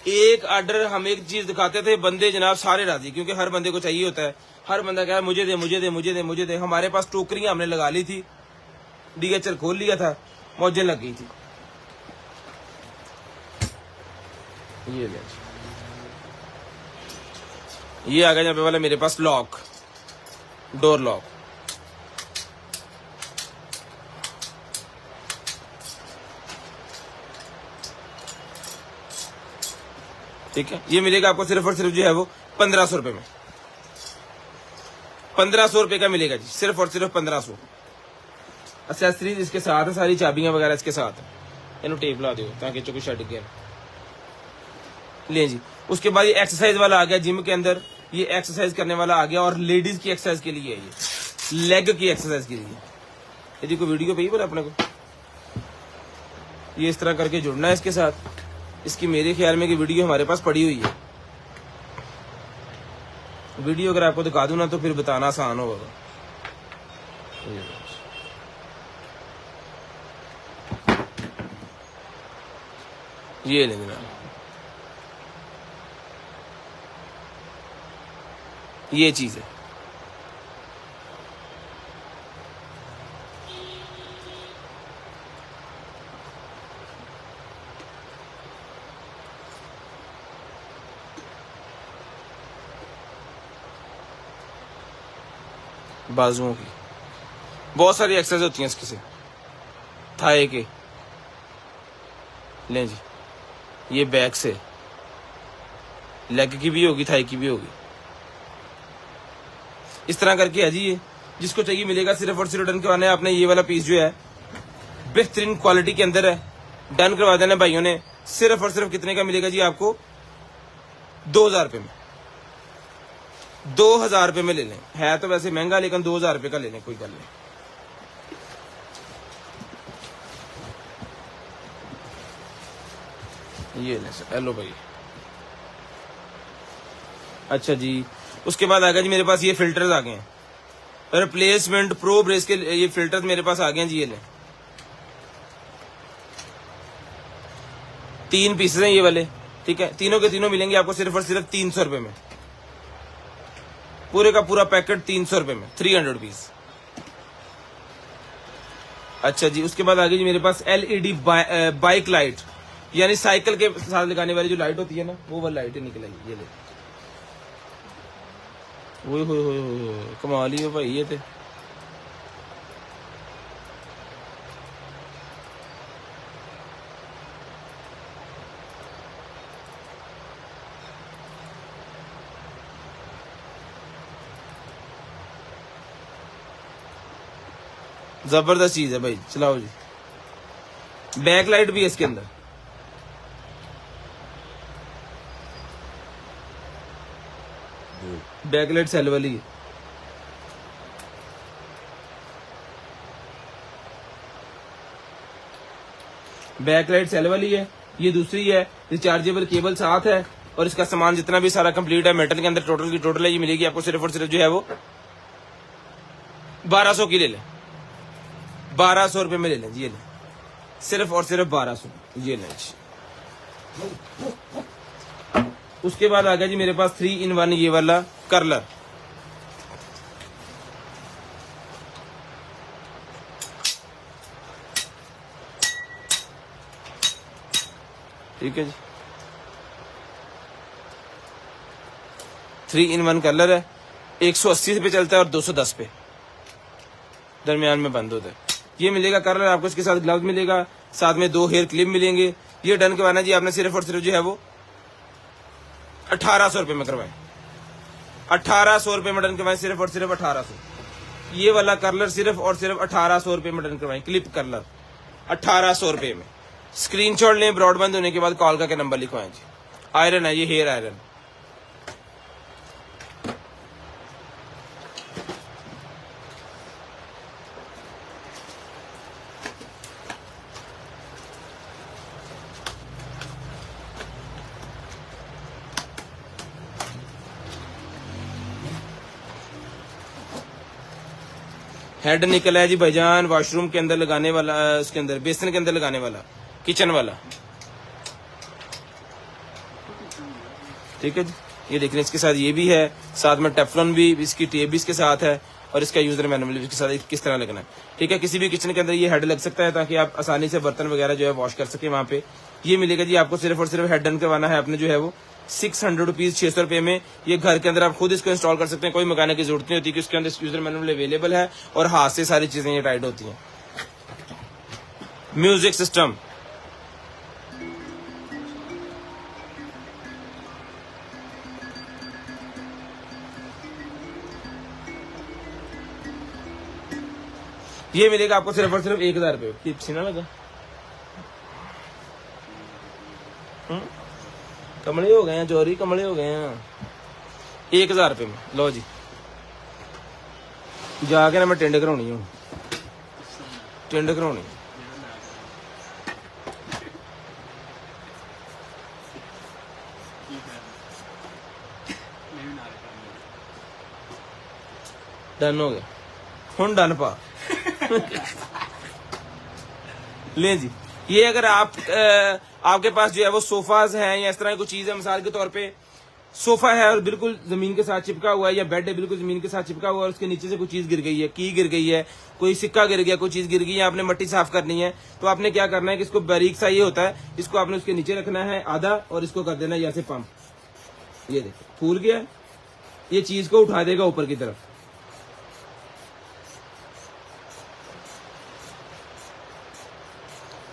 एक ऑर्डर हम एक चीज दिखाते थे, बंदे जनाब सारे राजी, क्योंकि हर बंदे को चाहिए होता है। हर बंदा कहा मुझे दे मुझे दे मुझे दे मुझे दे। हमारे पास टोकरियां हमने लगा ली थी, DHL खोल लिया था, मौजें लग गई थी। ये ले, ये आ गया जनाबे वाला मेरे पास लॉक, डोर लॉक। ठीक है, ये मिलेगा आपको सिर्फ और सिर्फ जो है वो 1500 रुपए में। 1500 रुपए का मिलेगा जी, सिर्फ और सिर्फ 1500। एक्सेसरीज इसके साथ है, सारी चाबियां वगैरह इसके साथ है। इन्हों टेप ला दो ताकि चुकी छट गया। ले जी, उसके बाद ये एक्सरसाइज वाला आ गया जिम के अंदर, ये एक्सरसाइज करने वाला आ गया, और लेडीज की एक्सरसाइज के लिए है ये, लेग की एक्सरसाइज के लिए। यदि कोई वीडियो पे ही बोला अपने को, ये इस तरह करके जुड़ना है इसके साथ। इसकी मेरे ख्याल में कि वीडियो हमारे पास पड़ी हुई है। वीडियो अगर आपको दिखा दूं ना तो फिर बताना आसान होगा। ये ले लेना, ये चीज है। बाजुओं की बहुत सारी एक्सरसाइज होती हैं इसके से, थाए के। लें जी, ये बैक से, लेग की भी होगी, थाई की भी होगी। इस तरह करके है जी। ये जिसको चाहिए मिलेगा सिर्फ और सिर्फ डन करवाना है आपने। ये वाला पीस जो है बेहतरीन क्वालिटी के अंदर है, डन करवा देना भाइयों ने। सिर्फ और सिर्फ कितने का मिलेगा जी आपको? 2000 रुपए में। 2000 रुपए में ले लें। है तो वैसे महंगा, लेकिन 2000 रुपए का ले लें, कोई गल नहीं। ये ले सर, हेलो भाई। अच्छा जी, उसके बाद आ गया जी मेरे पास ये फिल्टर्स आ गए हैं, रिप्लेसमेंट प्रो ब्रेस के ये फिल्टर्स मेरे पास आ गए हैं जी। ये ले 3 पीसेस हैं ये वाले, ठीक है, तीनों के तीनों मिलेंगे आपको सिर्फ और सिर्फ 300 रुपए में, पूरे का पूरा पैकेट 300 रुपए में, 300 रुपीज। अच्छा जी, उसके बाद आगे जी मेरे पास LED बाइक लाइट, यानी साइकिल के साथ लगाने वाली जो लाइट होती है ना, वो वाली लाइट निकलेगी। ये ले, वो कमाल ही हो भाई ये थे। जबरदस्त चीज है भाई, चलाओ जी। बैक लाइट भी है इसके अंदर, बैक लाइट सेल वाली है। बैक लाइट सेल वाली है, ये दूसरी है, रिचार्जेबल केबल साथ है, और इसका सामान जितना भी सारा कंप्लीट है मेटल के अंदर, टोटल की टोटल है, ये मिलेगी आपको सिर्फ और सिर्फ जो है वो 1200 की ले लें, 1200 रुपए में ले लें जी, ये लें, सिर्फ और सिर्फ 1200, ये लें जी। उसके बाद आ गया जी मेरे पास 3 in 1 ये वाला कर्लर, ठीक है जी, 3 in 1 कर्लर है, 180 पे चलता है और 210 पे दरमियान में बंद होता है। ये मिलेगा कर्लर आपको, इसके साथ ग्लव्स मिलेगा, साथ में 2 हेयर क्लिप मिलेंगे। ये डन करवाना जी आपने सिर्फ और सिर्फ जो है वो 1800 रुपए में करवाए, 1800 रुपए में डन करवाए, सिर्फ और सिर्फ 1800। ये वाला कर्लर सिर्फ और सिर्फ 1800 रुपए में डन करवाए, क्लिप कर्लर 1800 रुपए में। स्क्रीनशॉट लें, ब्रॉडबैंड होने के बाद कॉल करके नंबर लिखवाएं जी। आयरन है ये, हेयर आयरन। हेड निकला है जी भाईजान, वॉशरूम के अंदर लगाने वाला, उसके अंदर बेसन के अंदर लगाने वाला, किचन वाला, ठीक है जी। ये देख रहे हैं, इसके साथ ये भी है, साथ में टेफ्लॉन भी, इसकी टेप भी इसके साथ है, और इसका यूजर मैनुअल भी इसके साथ किस तरह लगना है, ठीक है। किसी भी किचन के अंदर ये हेड लग सकता है ताकि आप आसानी से बर्तन वगैरह जो है वॉश कर सके वहां पे। ये मिलेगा जी आपको सिर्फ और सिर्फ हेड डन करवाना है आपने जो है वो 600 रुपीज, 600 रुपए में। ये घर के अंदर आप खुद इसको इंस्टॉल कर सकते हैं, कोई मंगाने की जरूरत नहीं होती कि उसके अंदर यूजर मैनुअल अवेलेबल है और हाथ से सारी चीजें ये टाइट होती हैं। म्यूजिक सिस्टम, ये मिलेगा आपको सिर्फ और सिर्फ 1000 रुपए। टिप्स ना लगा, कमले हो गए हैं, चोरी कमले हो गए हैं। 1000 रुपए में लो जी, जाके ना मैं टेंड करानी हूँ, टेंड करानी। डन हो गया, हुन डन पा ले जी। ये अगर आपके पास जो है वो सोफाज हैं या इस तरह की कोई चीज है, मिसाल के तौर पे सोफा है और बिल्कुल जमीन के साथ चिपका हुआ है, या बेड है बिल्कुल जमीन के साथ चिपका हुआ है और उसके नीचे से कोई चीज गिर गई है, की गिर गई है, कोई सिक्का गिर गया, कोई चीज गिर गई है, आपने मट्टी साफ करनी है, तो आपने क्या करना है कि इसको बारीक सा ये होता है, इसको आपने उसके नीचे रखना है आधा और इसको कर देना है यहाँ से पंप। ये देखो फूल गया, ये चीज को उठा देगा ऊपर की तरफ।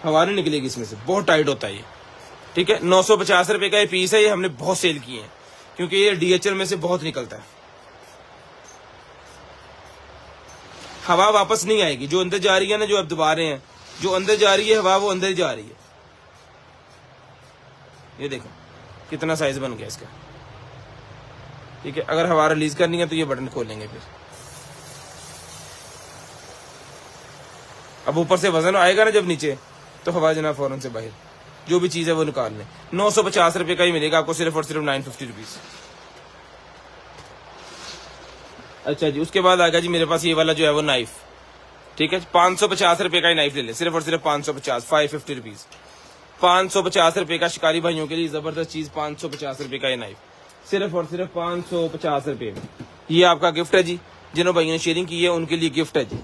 हवा नहीं निकलेगी इसमें से, बहुत टाइट होता है ये, ठीक है। 950 रुपए का ये पीस है, ये हमने बहुत सेल किए हैं क्योंकि ये DHL में से बहुत निकलता है। हवा वापस नहीं आएगी, जो अंदर जा रही है ना, जो आप दबा रहे हैं, जो अंदर जा रही है हवा वो अंदर जा रही है। ये देखो कितना साइज बन गया इसका, ठीक है। अगर हवा रिलीज करनी है तो ये बटन खोलेंगे, फिर अब ऊपर से वजन आएगा ना जब नीचे, तो हवा जना फौरन से बाहर, जो भी चीज है वो निकाल लें। 950 रुपए का ही मिलेगा आपको सिर्फ और सिर्फ 950 रुपीज। अच्छा जी, उसके बाद आएगा जी मेरे पास ये वाला जो है वो नाइफ, ठीक है। 550 रुपए का ही नाइफ ले ले, सिर्फ और सिर्फ 550, 550 रुपीज। 550 का शिकारी भाइयों के लिए जबरदस्त चीज, 550 का ये नाइफ, सिर्फ और सिर्फ 550 में। ये आपका गिफ्ट है जी, जिन्होंने भाइयों ने शेयरिंग की है उनके लिए गिफ्ट है जी।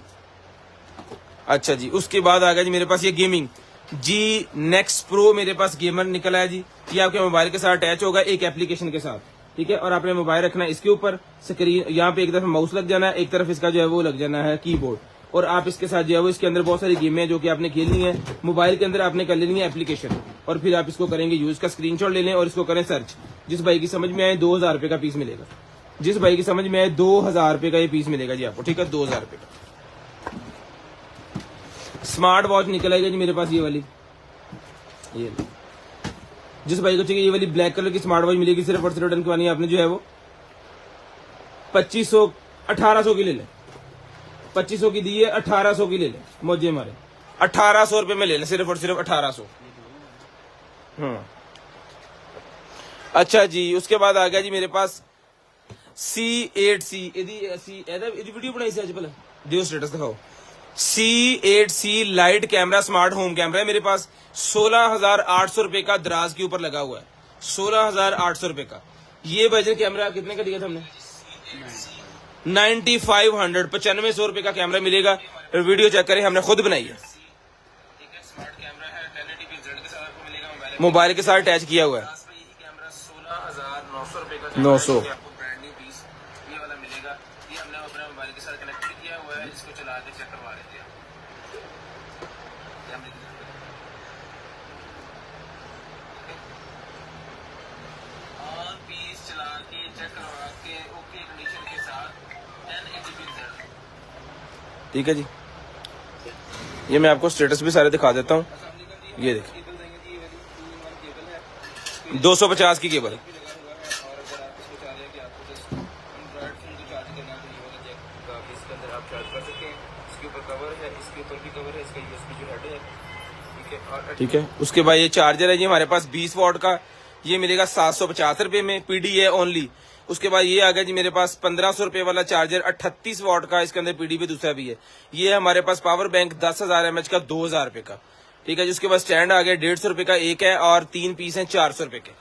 अच्छा जी, उसके बाद आ गया जी मेरे पास ये गेमिंग जी नेक्स्ट प्रो, मेरे पास गेमर निकला है जी। ये आपके मोबाइल के साथ अटैच होगा एक एप्लीकेशन के साथ, ठीक है। और आपने मोबाइल रखना है इसके ऊपर, स्क्रीन यहाँ पे एक तरफ माउस लग जाना है, एक तरफ इसका जो है वो लग जाना है कीबोर्ड, और आप इसके साथ जो है वो इसके अंदर बहुत सारी गेमें हैं जो कि आपने खेलनी है। मोबाइल के अंदर आपने कर लेनी है एप्लीकेशन, और फिर आप इसको करेंगे यूज का स्क्रीनशॉट ले लें और इसको करें सर्च। जिस भाई की समझ में आए 2000 रुपए का पीस मिलेगा, जिस भाई की समझ में आए 2000 रुपए का ये पीस मिलेगा जी आपको, ठीक है, 2000 रुपए का। स्मार्ट वॉच निकलेगा जी मेरे पास ये वाली, ये जिस भाई को चाहिए ये वाली ब्लैक कलर की स्मार्ट वॉच मिलेगी, सिर्फ और सिर्फ डन करवानी है आपने जो है वो 1800 की ले लें, 2500 की दी है, 1800 की ले लें, मौजे मारे 1800 रुपए में ले लें, सिर्फ और सिर्फ 1800। अच्छा जी, उसके बाद आ गया जी मेरे पास C8C, वीडियो बनाई से पहले दियो स्टेटस दिखाओ। C8C light camera smart home camera है मेरे पास, 16,800 रुपए का दराज के ऊपर लगा हुआ है, 16,800 रुपए का। ये बजट कैमरा कितने का दिया था हमने? 9500, 9500 रुपए का कैमरा मिलेगा। वीडियो चेक करें, हमने खुद बनाई है, स्मार्ट कैमरा है, 1080p रिजल्ट के साथ आपको मिलेगा, मोबाइल के साथ अटैच किया हुआ है। 16,900 रुपए का 900 ब्रांड न्यू पीस ये वाला मिलेगा। ये हमने अपने मोबाइल के साथ कनेक्ट किया हुआ है, इसको चला के चेक करवा लेते हैं। और पीस चला के चेक करवा के ओके कंडीशन के साथ 1080p रिजल्ट, ठीक है जी। ये मैं आपको स्टेटस भी सारे दिखा देता हूँ, ये देखिए 250 की केबल, ठीक है। उसके बाद ये चार्जर है, ये हमारे पास 20 वॉट का, ये मिलेगा 750 रुपए में, पीडी है ओनली। उसके बाद ये आ गया जी मेरे पास 1500 रुपए वाला चार्जर 38 वॉट का, इसके अंदर पीडी भी दूसरा भी है। ये हमारे पास पावर बैंक 10,000 mAh का 2000 रुपए का, ठीक है जी। उसके बाद स्टैंड आ गया 150 रुपए का एक है, और 3 पीस है 400 रुपए के,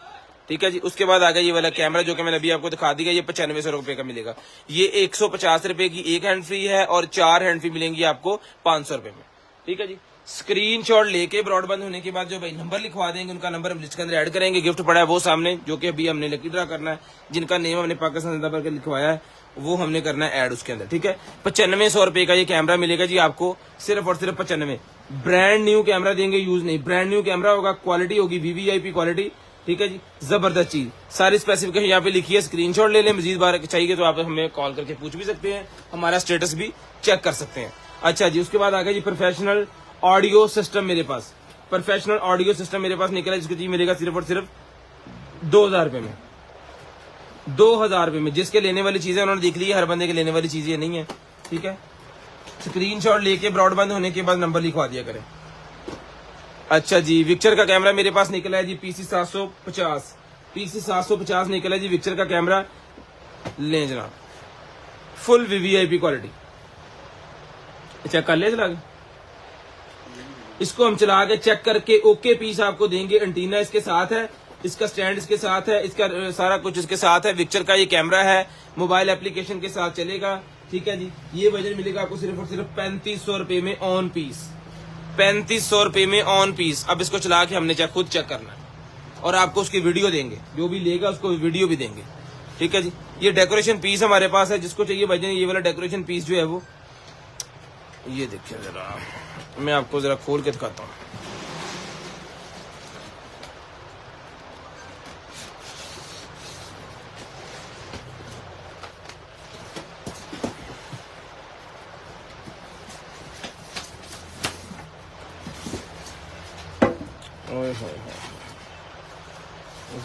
ठीक है जी। उसके बाद आ गया ये वाला कैमरा जो कि मैंने अभी आपको दिखा दिया, ये 9500 रुपए का मिलेगा। ये 150 रुपए की एक हैंड फ्री है, और 4 हैंड फ्री मिलेंगी आपको 500 रुपए में, ठीक है जी। स्क्रीनशॉट लेके ब्रॉडबैंड होने के बाद जो भाई नंबर लिखवा देंगे, उनका नंबर हम लिस्ट के अंदर ऐड करेंगे। गिफ्ट पड़ा है वो सामने, जो कि अभी हमने लकी ड्रा करना है, जिनका नेम हमने पाकिस्तान जिंदाबाद करके लिखवाया है वो हमने करना है ऐड उसके अंदर, ठीक है। 9500 रुपए का ये कैमरा मिलेगा जी आपको, सिर्फ और सिर्फ 95। ब्रांड न्यू कैमरा देंगे, यूज नहीं, ब्रांड न्यू कैमरा होगा, क्वालिटी होगी VVIP क्वालिटी, ठीक है जी, जबरदस्त चीज। सारी स्पेसिफिकेशन यहाँ पे लिखी है, स्क्रीनशॉट ले लें। मजीद बार चाहिए तो आप हमें कॉल करके पूछ भी सकते हैं, हमारा स्टेटस भी चेक कर सकते हैं। अच्छा जी, उसके बाद आ गया जी प्रोफेशनल ऑडियो सिस्टम मेरे पास, प्रोफेशनल ऑडियो सिस्टम मेरे पास निकला, जिसको जी मिलेगा सिर्फ और सिर्फ 2000 रुपए में, 2000 रुपए में। जिसके लेने वाली चीजें उन्होंने देख ली है, हर बंदे के लेने वाली चीजें नहीं है, ठीक है। स्क्रीनशॉट लेके ब्रॉडबैंड होने के बाद नंबर लिखवा दिया करें। अच्छा जी, विक्चर का कैमरा मेरे पास निकला है जी PC 750 निकला है जी विक्चर का कैमरा, लें जनाब, फुल VVIP क्वालिटी। चेक कर ले चला के, इसको हम चला के चेक करके ओके पीस आपको देंगे। एंटीना इसके साथ है, इसका स्टैंड इसके साथ है, इसका सारा कुछ इसके साथ है। विक्चर का ये कैमरा है, मोबाइल एप्लीकेशन के साथ चलेगा, ठीक है जी। ये वजन मिलेगा आपको सिर्फ और सिर्फ 3500 रुपए में ऑन पीस, 3500 रुपए में ऑन पीस। अब इसको चला के हमने खुद चेक करना है, और आपको उसकी वीडियो देंगे, जो भी लेगा उसको वीडियो भी देंगे, ठीक है जी। ये डेकोरेशन पीस हमारे पास है, जिसको चाहिए भाईजान ये वाला डेकोरेशन पीस जो है वो, ये देखिए जरा, मैं आपको जरा खोल के दिखाता हूँ। ओए होए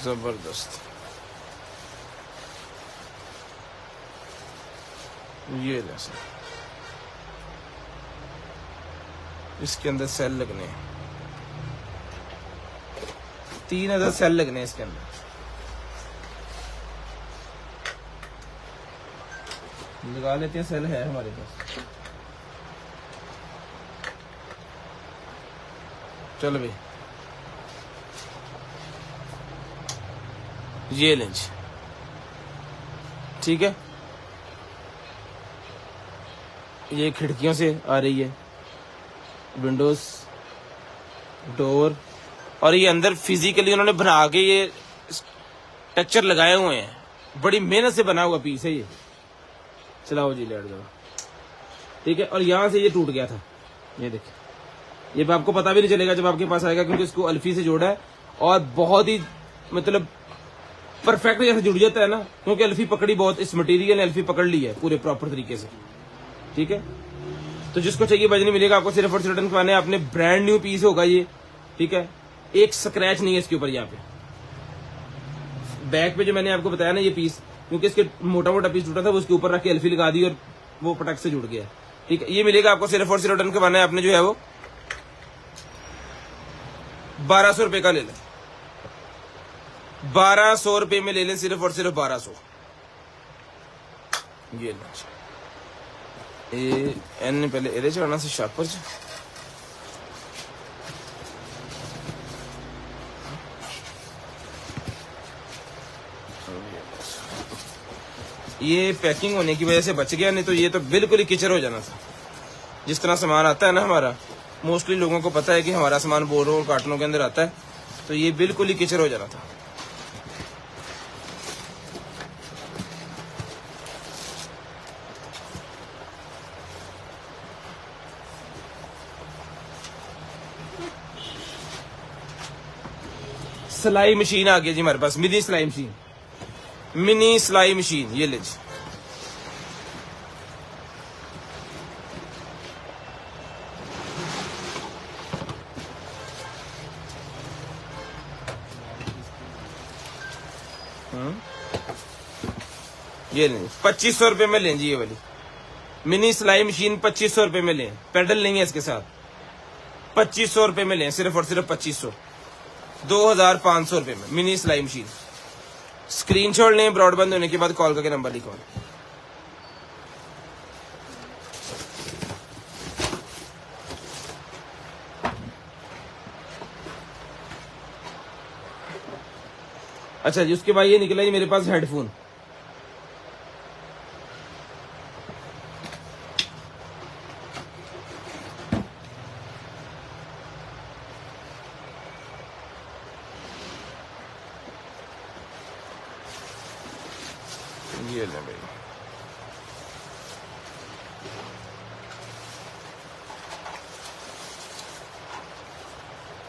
जबरदस्त, ये जैसा इसके अंदर सेल लगने हैं, 3000 सेल लगने हैं इसके अंदर। लगा लेते हैं, सेल है हमारे पास। चलो भाई, ये लें जी, ठीक है। ये खिड़कियों से आ रही है, विंडोज, डोर, और ये अंदर फिजिकली उन्होंने बना के ये टेक्सचर लगाए हुए हैं। बड़ी मेहनत से बना हुआ पीस है ये। चलाओ जी लेट जाओ, ठीक है। और यहाँ से ये टूट गया था, ये देखिए। ये आपको पता भी नहीं चलेगा जब आपके पास आएगा, क्योंकि इसको अल्फी से जोड़ा है और बहुत ही मतलब परफेक्ट जैसे जुड़ जाता है ना, क्योंकि अल्फी पकड़ी बहुत, इस मटेरियल ने अल्फी पकड़ ली है पूरे प्रॉपर तरीके से, ठीक है। तो जिसको चाहिए बजनी मिलेगा आपको, सिर्फ और सिर्फ रिटर्न करवाने। आपने ब्रांड न्यू पीस होगा ये, ठीक है। एक स्क्रैच नहीं है इसके ऊपर। यहाँ पे बैक पे जो मैंने आपको बताया ना ये पीस, क्योंकि इसके मोटा मोटा पीस टूटा था, वो उसके ऊपर रख के अल्फी लगा दी और वो पटक से जुड़ गया, ठीक है। ये मिलेगा आपको सिर्फ और सिर्फ रिटर्न करवाना है आपने, जो है वो 1200 रुपए का ले लें। 1200 रुपए में ले लें, सिर्फ और सिर्फ 1200। ये एन पहले एरे चढ़ना से शार्पर से ये पैकिंग होने की वजह से बच गया, नहीं तो ये तो बिल्कुल ही किचर हो जाना था। जिस तरह सामान आता है ना हमारा, मोस्टली लोगों को पता है कि हमारा सामान बोरों और कार्टनों के अंदर आता है, तो ये बिल्कुल ही किचर हो जाना था। सिलाई मशीन आ गई जी हमारे पास, मिनी सिलाई मशीन, मिनी सिलाई मशीन। ये ले जी, ये लें 2500 रुपए में लें जी। ये वाली मिनी सिलाई मशीन 2500 रुपए में लें, पेडल नहीं है इसके साथ। 2500 रुपए में लें, सिर्फ और सिर्फ 2500, 2500 रुपए में मिनी सिलाई मशीन। स्क्रीनशॉट लें, ब्रॉडबैंड होने के बाद कॉल करके नंबर लिखो। अच्छा जी, उसके बाद ये निकला जी मेरे पास हेडफोन। ये ले भाई,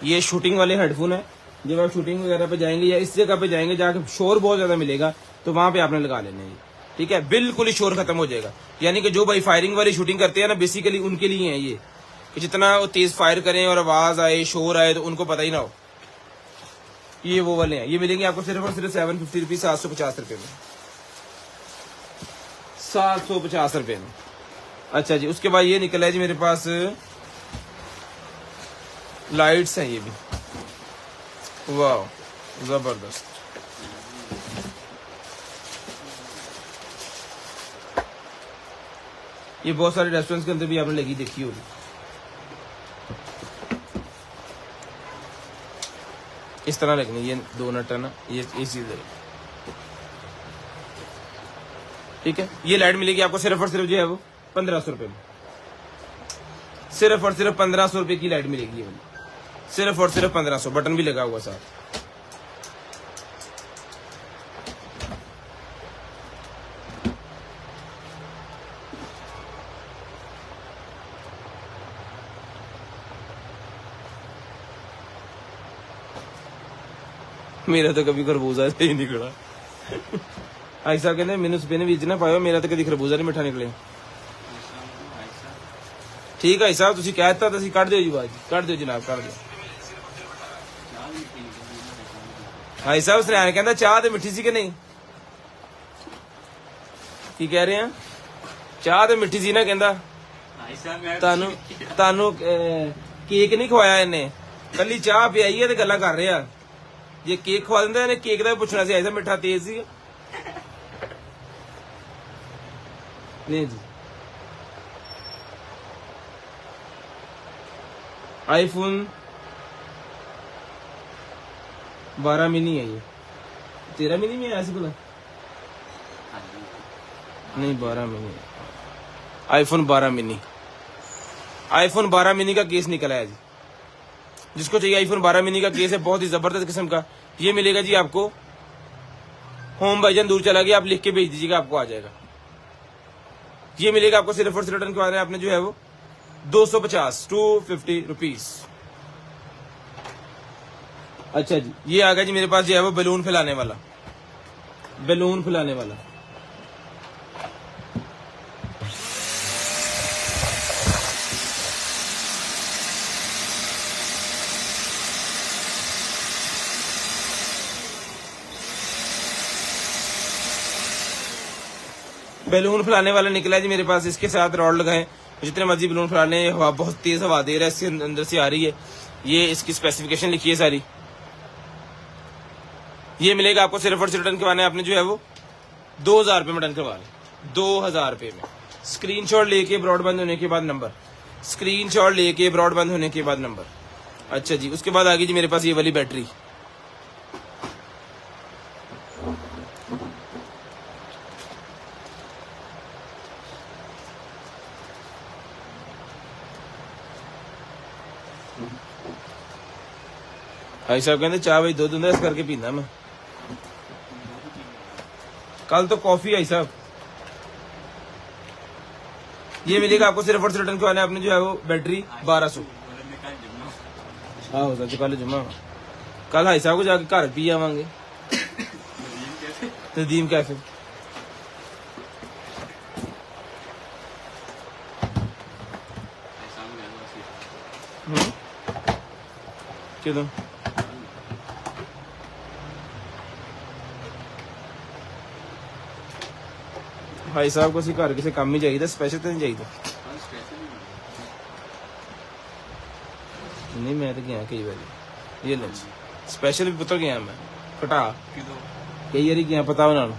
ये शूटिंग वाले हेडफोन है। जब आप शूटिंग वगैरह पे जाएंगे या इस जगह पे जाएंगे जहाँ शोर बहुत ज्यादा मिलेगा, तो वहां पे आपने लगा लेने हैं, ठीक है। बिल्कुल ही शोर खत्म हो जाएगा। यानी कि जो भाई फायरिंग वाली शूटिंग करते हैं ना, बेसिकली उनके लिए है ये, कि जितना वो तेज फायर करें और आवाज आए, शोर आए, तो उनको पता ही ना हो। ये वो वाले हैं, ये मिलेंगे आपको सिर्फ और सिर्फ 750 रुपीज, 750 रुपए में, 750 रुपए में। अच्छा जी, उसके बाद ये निकला है जी मेरे पास लाइट्स हैं, ये भी वाह जबरदस्त। ये बहुत सारे रेस्टोरेंट्स के अंदर भी आपने लगी देखी होगी। इस तरह लगनी, ये दो नट है ना, ये चीज है, ठीक है। ये लाइट मिलेगी आपको सिर्फ और सिर्फ जो है वो 1500 रुपए में, सिर्फ और सिर्फ 1500 रुपए की लाइट मिलेगी ये वाली, सिर्फ और सिर्फ 1500। बटन भी लगा हुआ साथ। मेरा तो कभी खरबूजा से ही निकला। आई साहब कहते मैंने सुबह ने बीजना पाया, मेरा तो कभी खरबूजा नहीं मिठा निकले। ठीक है साहब, तुम कह दिता तो कट दो जी, बात कट दो जनाब, कर दो। भाई साहब सरियाने कहता चाह तो मिठी सी कि नहीं, की कह रहे हैं, चाह तो मिठी सी ना, कहता तानू केक नहीं खवाया इन्हें, कली चाह पियाई है, गल्लां कर रहे हैं। जे केक खवा दिंदा इन्हें केक का पुछना सी, मिठा तेज सी नहीं जी। आईफोन 12 मिनी है ये, 13 मिनी में आया सी बोला नहीं 12 mini iPhone 12 mini iPhone 12 mini का केस निकला है जी। जिसको चाहिए आईफोन 12 मिनी का केस है, बहुत ही जबरदस्त किस्म का। ये मिलेगा जी आपको होम भाईजान दूर चला गया, आप लिख के भेज दीजिएगा, आपको आ जाएगा। ये मिलेगा आपको सिर्फ और सिर्फ रिटर्न करवाना है आपने जो है वो 250 रुपीज। अच्छा जी, ये आ गया जी मेरे पास जो है वो बैलून फैलाने वाला, बैलून फैलाने वाला। बैलून फैलाने वाला निकला है जी मेरे पास। इसके साथ रॉड लगाए, जितने मर्जी बैलून फैलाने, हवा बहुत तेज हवा दे रहा है, इसके अंदर से आ रही है। ये इसकी स्पेसिफिकेशन लिखी है सारी। ये मिलेगा आपको सिर्फ और सिर्फ रिटर्न करवाने आपने जो है वो 2000 रुपये में रिटर्न करवा लें, 2000 रुपये में। स्क्रीनशॉट लेके ब्रॉडबैंड होने के बाद नंबर, स्क्रीनशॉट लेके ब्रॉडबैंड होने के बाद नंबर। अच्छा जी, उसके बाद आ गई जी मेरे पास ये वाली बैटरी। भाई साहब कहते चाह भाई दूध इस करके पीना मैं, कल तो कॉफी आई साहब। ये मिलेगा आपको सिर्फ और सिर्फ रिटर्न करवाने आपने जो है वो बैटरी 1200। हाँ सच कल जुम्मा, कल भाई साहब को जाके घर पी आवांगे नदीम कैफे। क्यों भाई साहब को घर किसी काम ही चाहिए, स्पेशल तो नहीं चाहिए। नहीं मैं तो गया कई बार, ये ले स्पेशल भी पुत्र गया मैं कटा कई बार गया, पता उन्होंने।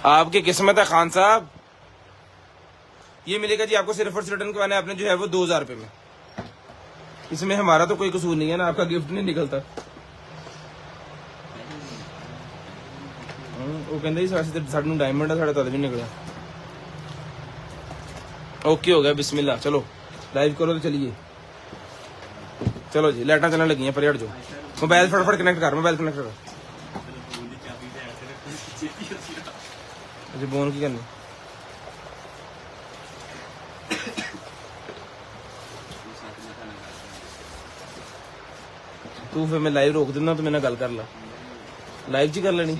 आपकी किस्मत है खान साहब। ये मिलेगा जी आपको सिर्फ और सिर्फ रिटर्न करवाना है आपने जो है वो 2000 रुपये में। इसमें हमारा तो कोई कसूर नहीं है ना, आपका गिफ्ट नहीं निकलता। वो कहते साढ़े डायमंड है, साढ़े तद भी निकला। ओके हो गया, बिस्मिल्लाह। चलो लाइव करो तो चलिए। चलो जी, लाइटा चलने लगी हैं, पर हट जाओ। मोबाइल फटाफट कनेक्ट कर, मोबाइल कनेक्ट कर। अच्छा बोन की करनी, तू फिर मैं लाइव रोक देना तो मेरे गल कर ला, लाइव च कर लेनी।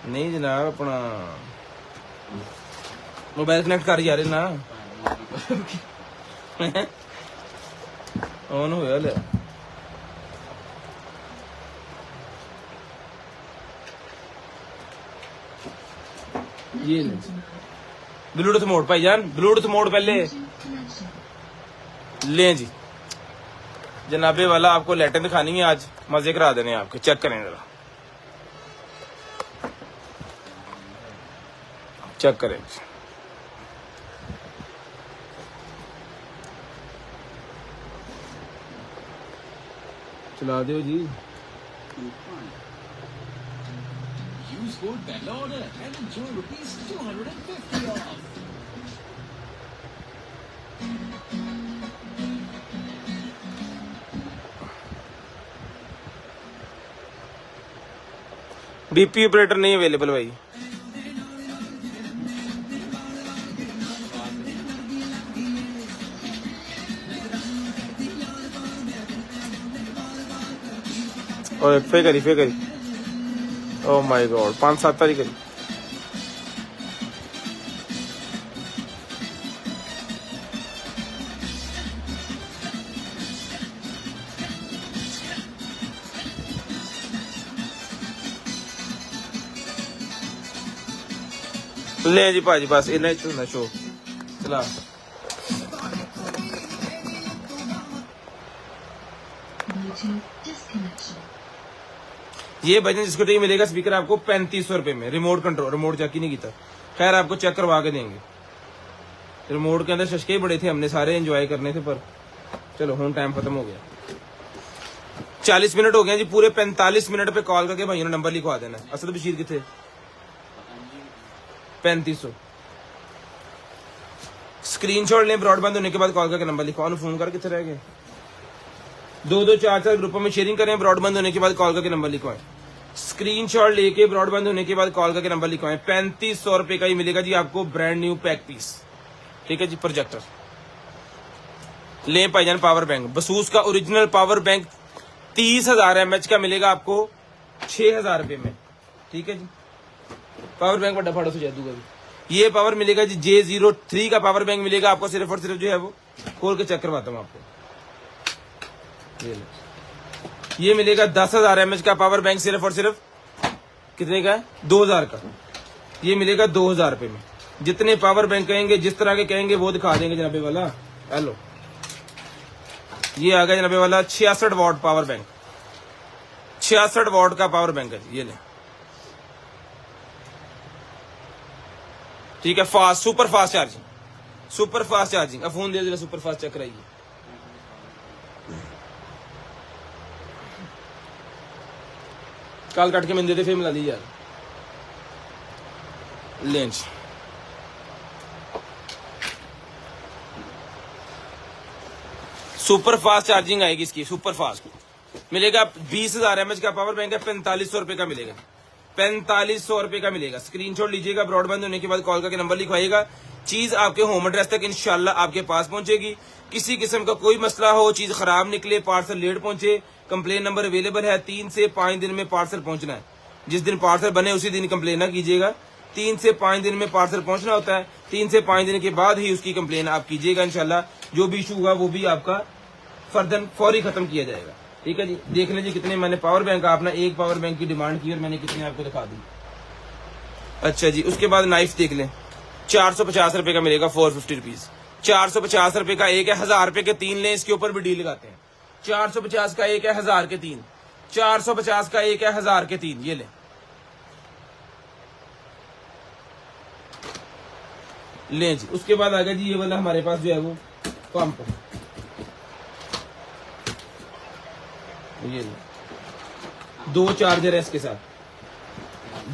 नहीं जनाब, अपना मोबाइल कनेक्ट कर यार ना ऑन होया ले। ये ब्लूटूथ मोड भाईजान, ब्लूटूथ मोड पहले ले जी। जनाबे वाला आपको लाइटें दिखानी है आज, मजे करा देने आपके। चेक करें जरा, चेक करें। चला दो जी। Use code BELLORDER and enjoy ₹250 off. BP operator नहीं अवेलेबल भाई। और फे करी ओ माय गॉड, 5-7 तारीख करी। ले जी भाजी, बस इन्ना ही शो चला। ये भजन जिसको चाहिए मिलेगा स्पीकर आपको 3500 रुपए में, रिमोट कंट्रोल, रिमोट चेक ही नहीं किया, खैर आपको चेक करवा के देंगे। रिमोट के अंदर शशके बड़े थे, हमने सारे एंजॉय करने थे, पर चलो हूं टाइम खत्म हो गया। 40 मिनट हो गए जी, पूरे 45 मिनट पे कॉल करके भाइयों ने नंबर लिखवा देना है। असद बशीर कितने 3500। स्क्रीनशॉट लें, ब्रॉडबैंड होने के बाद कॉल करके नंबर लिखवाओ। फोन कर कितने रह गए, 2-2 4-4 ग्रुपों में शेयरिंग करें, ब्रॉडबैंड होने के बाद कॉल करके नंबर लिखवाएं। स्क्रीनशॉट लेके ब्रॉडबैंड होने के बाद कॉल करके नंबर लिखवाएं। 3500 रुपए का ही मिलेगा जी आपको ब्रांड न्यू पैक पीस, ठीक है जी। प्रोजेक्टर लें भाईजान, पावर बैंक बसूस का ओरिजिनल पावर बैंक 30,000 mAh का मिलेगा आपको 6,000 रुपए में, ठीक है जी। पावर बैंक बड़ा फाड़ो से जादू का भी ये पावर मिलेगा जी। J03 का पावर बैंक मिलेगा आपको, सिर्फ और सिर्फ जो है वो खोल के चेक करवाता हूँ आपको। ये मिलेगा 10,000 mAh का पावर बैंक, सिर्फ और सिर्फ कितने का है, 2,000 का। ये मिलेगा 2,000 रुपए में। जितने पावर बैंक कहेंगे, जिस तरह के कहेंगे वो दिखा देंगे जनाबे वाला। हेलो, ये आ गया जनाबे वाला 66 वॉट पावर बैंक, 66 वॉट का पावर बैंक है, ये ले, ठीक है। Fast, super fast charging, super fast charging. अब फोन दे दे, सुपर फास्ट चेक कराइए। काल काट के मैंने दे दे, फिर मिला दी यार। लेंच सुपर फास्ट चार्जिंग आएगी इसकी, सुपर फास्ट मिलेगा। 20,000 mAh का पावर बैंक है, 4500 रुपए का मिलेगा, 4500 रुपए का मिलेगा। स्क्रीनशॉट लीजिएगा, ब्रॉडबैंड होने के बाद कॉल करके नंबर लिखवाइएगा। चीज आपके होम एड्रेस तक इंशाल्लाह आपके पास पहुंचेगी। किसी किस्म का कोई मसला हो, चीज खराब निकले, पार्सल लेट पहुंचे, कंप्लेन नंबर अवेलेबल है। 3 से 5 दिन में पार्सल पहुंचना है। जिस दिन पार्सल बने उसी दिन कंप्लेन ना कीजिएगा। 3 से 5 दिन में पार्सल पहुंचना होता है। 3 से 5 दिन के बाद ही उसकी कंप्लेन आप कीजिएगा। इंशाल्लाह जो भी इशू हुआ वो भी आपका फर्दन फौरी खत्म किया जाएगा, ठीक है जी। देख लीजिए कितने मैंने पावर बैंक, आपने एक पावर बैंक की डिमांड की और मैंने कितने आपको दिखा दी। अच्छा जी, उसके बाद नाइफ देख लें, 450 रुपए का मिलेगा, 450 रुपीज। 450 रुपए का एक है, 1000 रुपए के 3 लें, इसके ऊपर भी डील लगाते हैं। 450 का एक है, 1000 के 3, 450 का एक है, 1000 के 3, ये ले। लें जी, उसके बाद आ गया जी ये वाला हमारे पास जो है वो पंप, ये ले। 2 चार्जर है इसके साथ,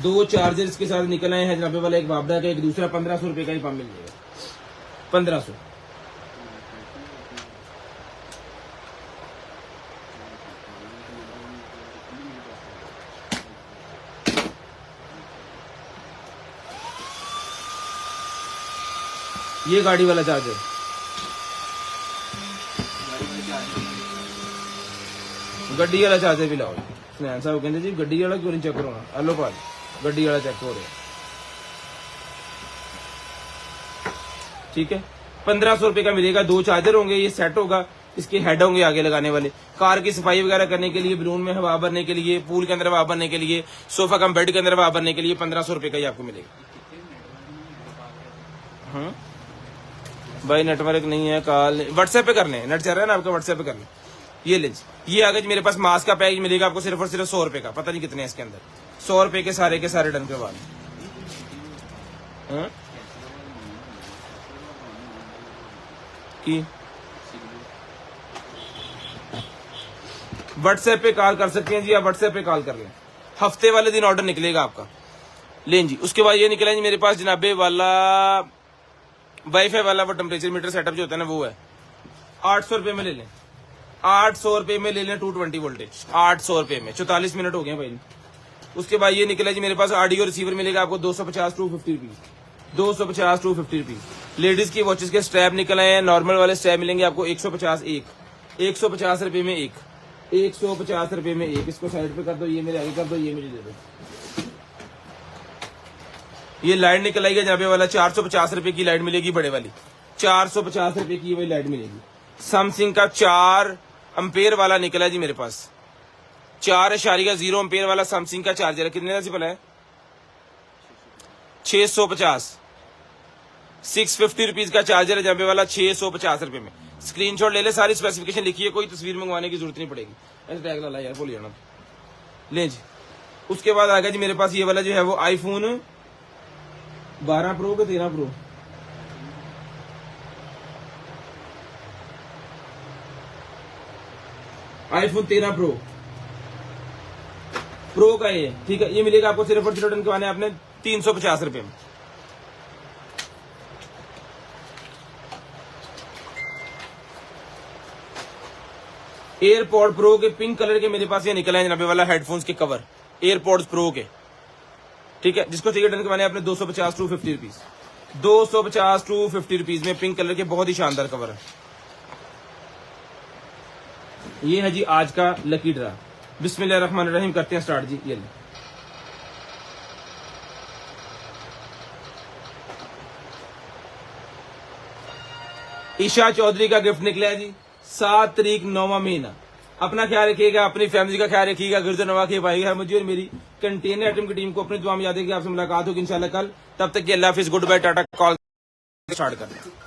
2 चार्जर इसके साथ निकल आए हैं जनाबे वाला, एक बाबड़ा का, एक दूसरा। 1500 रुपए का ही पंप मिल जाएगा, 1500। ये गाड़ी वाला चार्जर, गड्डी वाला चार्जर भी लाओ। स्नैन साहब कहते जी गड्डी वाला क्यों नहीं चेक करवाना, हेलो भाई गड्डी वाला चेक हो रहा है, ठीक है। 1500 रुपए का मिलेगा। 2 चार्जर होंगे, ये सेट होगा, इसके हेड होंगे आगे लगाने वाले। कार की सफाई वगैरह करने के लिए, बलून में हवा भरने के लिए, पूल के अंदर हवा भरने के लिए, सोफा कम बेड के अंदर हवा भरने के लिए 1500 रुपए का ही आपको मिलेगा। भाई नेटवर्क नहीं है, कॉल व्हाट्सएप पे करने, नेट चल रहा है ना आपका, व्हाट्सएप पे करने। ये ले, ये आ गया मेरे पास मास्क का पैकेज मिलेगा आपको, सिर्फ और सिर्फ 100 रुपए का। पता नहीं कितने हैं इसके अंदर, 100 रुपए के सारे डन करवा लें। की व्हाट्सएप पे कॉल कर सकते हैं जी, आप व्हाट्सएप पे कॉल कर लें। हफ्ते वाले दिन ऑर्डर निकलेगा आपका। लें जी, उसके बाद ये निकला जी मेरे पास जनाबे वाला वाईफाई वाला वो टेम्परेचर मीटर सेटअप जो होता है ना, वो है 800 रुपए में ले लें, 800 रुपए में ले लें 220 वोल्टेज, 800 रुपए में। 44 मिनट हो गए भाई। उसके बाद ये निकला जी मेरे पास ऑडियो रिसीवर मिलेगा आपको 250 250 रुपीज, 250 250 रुपीज। लेडीज की वॉचेस के स्ट्रैप निकल आए हैं, नॉर्मल वाले स्ट्रैप मिलेंगे आपको 150 एक, 150 रुपए में एक, 150 रुपए में एक। इसको साइड पे कर दो, ये मेरे आगे कर दो, ये मुझे दे दो। ये लाइट निकल आई है जनाबे वाला, 450 रुपए की लाइट मिलेगी, बड़े वाली 450 रुपए की वही लाइट मिलेगी। सैमसंग का 4 एम्पेयर वाला निकला जी मेरे पास, 4.0 एम्पेयर वाला सैमसंग का चार्जर है। कितने का सिंपल है, 650, 650 रुपीज का चार्जर है जनाबे वाला, 650 रुपए में। स्क्रीनशॉट ले ले, सारी स्पेसिफिकेशन लिखिए, कोई तस्वीर मंगवाने की जरूरत नहीं पड़ेगी। ऐसे टैग ला यार, बोलिए ना। ले जी, उसके बाद आ गया जी मेरे पास ये वाला जो है वो आईफोन 12 प्रो का 13 प्रो, आईफोन 13 प्रो का ये, ठीक है। ये मिलेगा आपको सिर्फ और सिर्फ रिटर्न करवाने आपने 350 रुपए में। एयरपॉड प्रो के पिंक कलर के मेरे पास ये निकला है जनाबे वाला हेडफोन्स के कवर, एयरपॉड्स प्रो के, ठीक है। जिसको चाहिए रिटर्न करवाने आपने 250 टू 50 रुपीज, 250 टू 50 रुपीज में पिंक कलर के बहुत ही शानदार कवर है। ये है जी आज का लकी ड्रा। बिस्मिल्लाहिर्रहमानिर्रहीम, करते हैं स्टार्ट जी। ये ले। ईशा चौधरी का गिफ्ट निकला है जी 7 तारीख 9वां महीना। अपना ख्याल रखिएगा, अपनी फैमिली का ख्याल रखिएगा। गिरजो नवा के भाई है मुझे और मेरी कंटेनर आइटम की टीम को अपनी दुआ में याद है कि आपसे मुलाकात होगी इंशाल्लाह कल। तब तक के अल्लाह हाफिज, good bye, tata, call start करते हैं।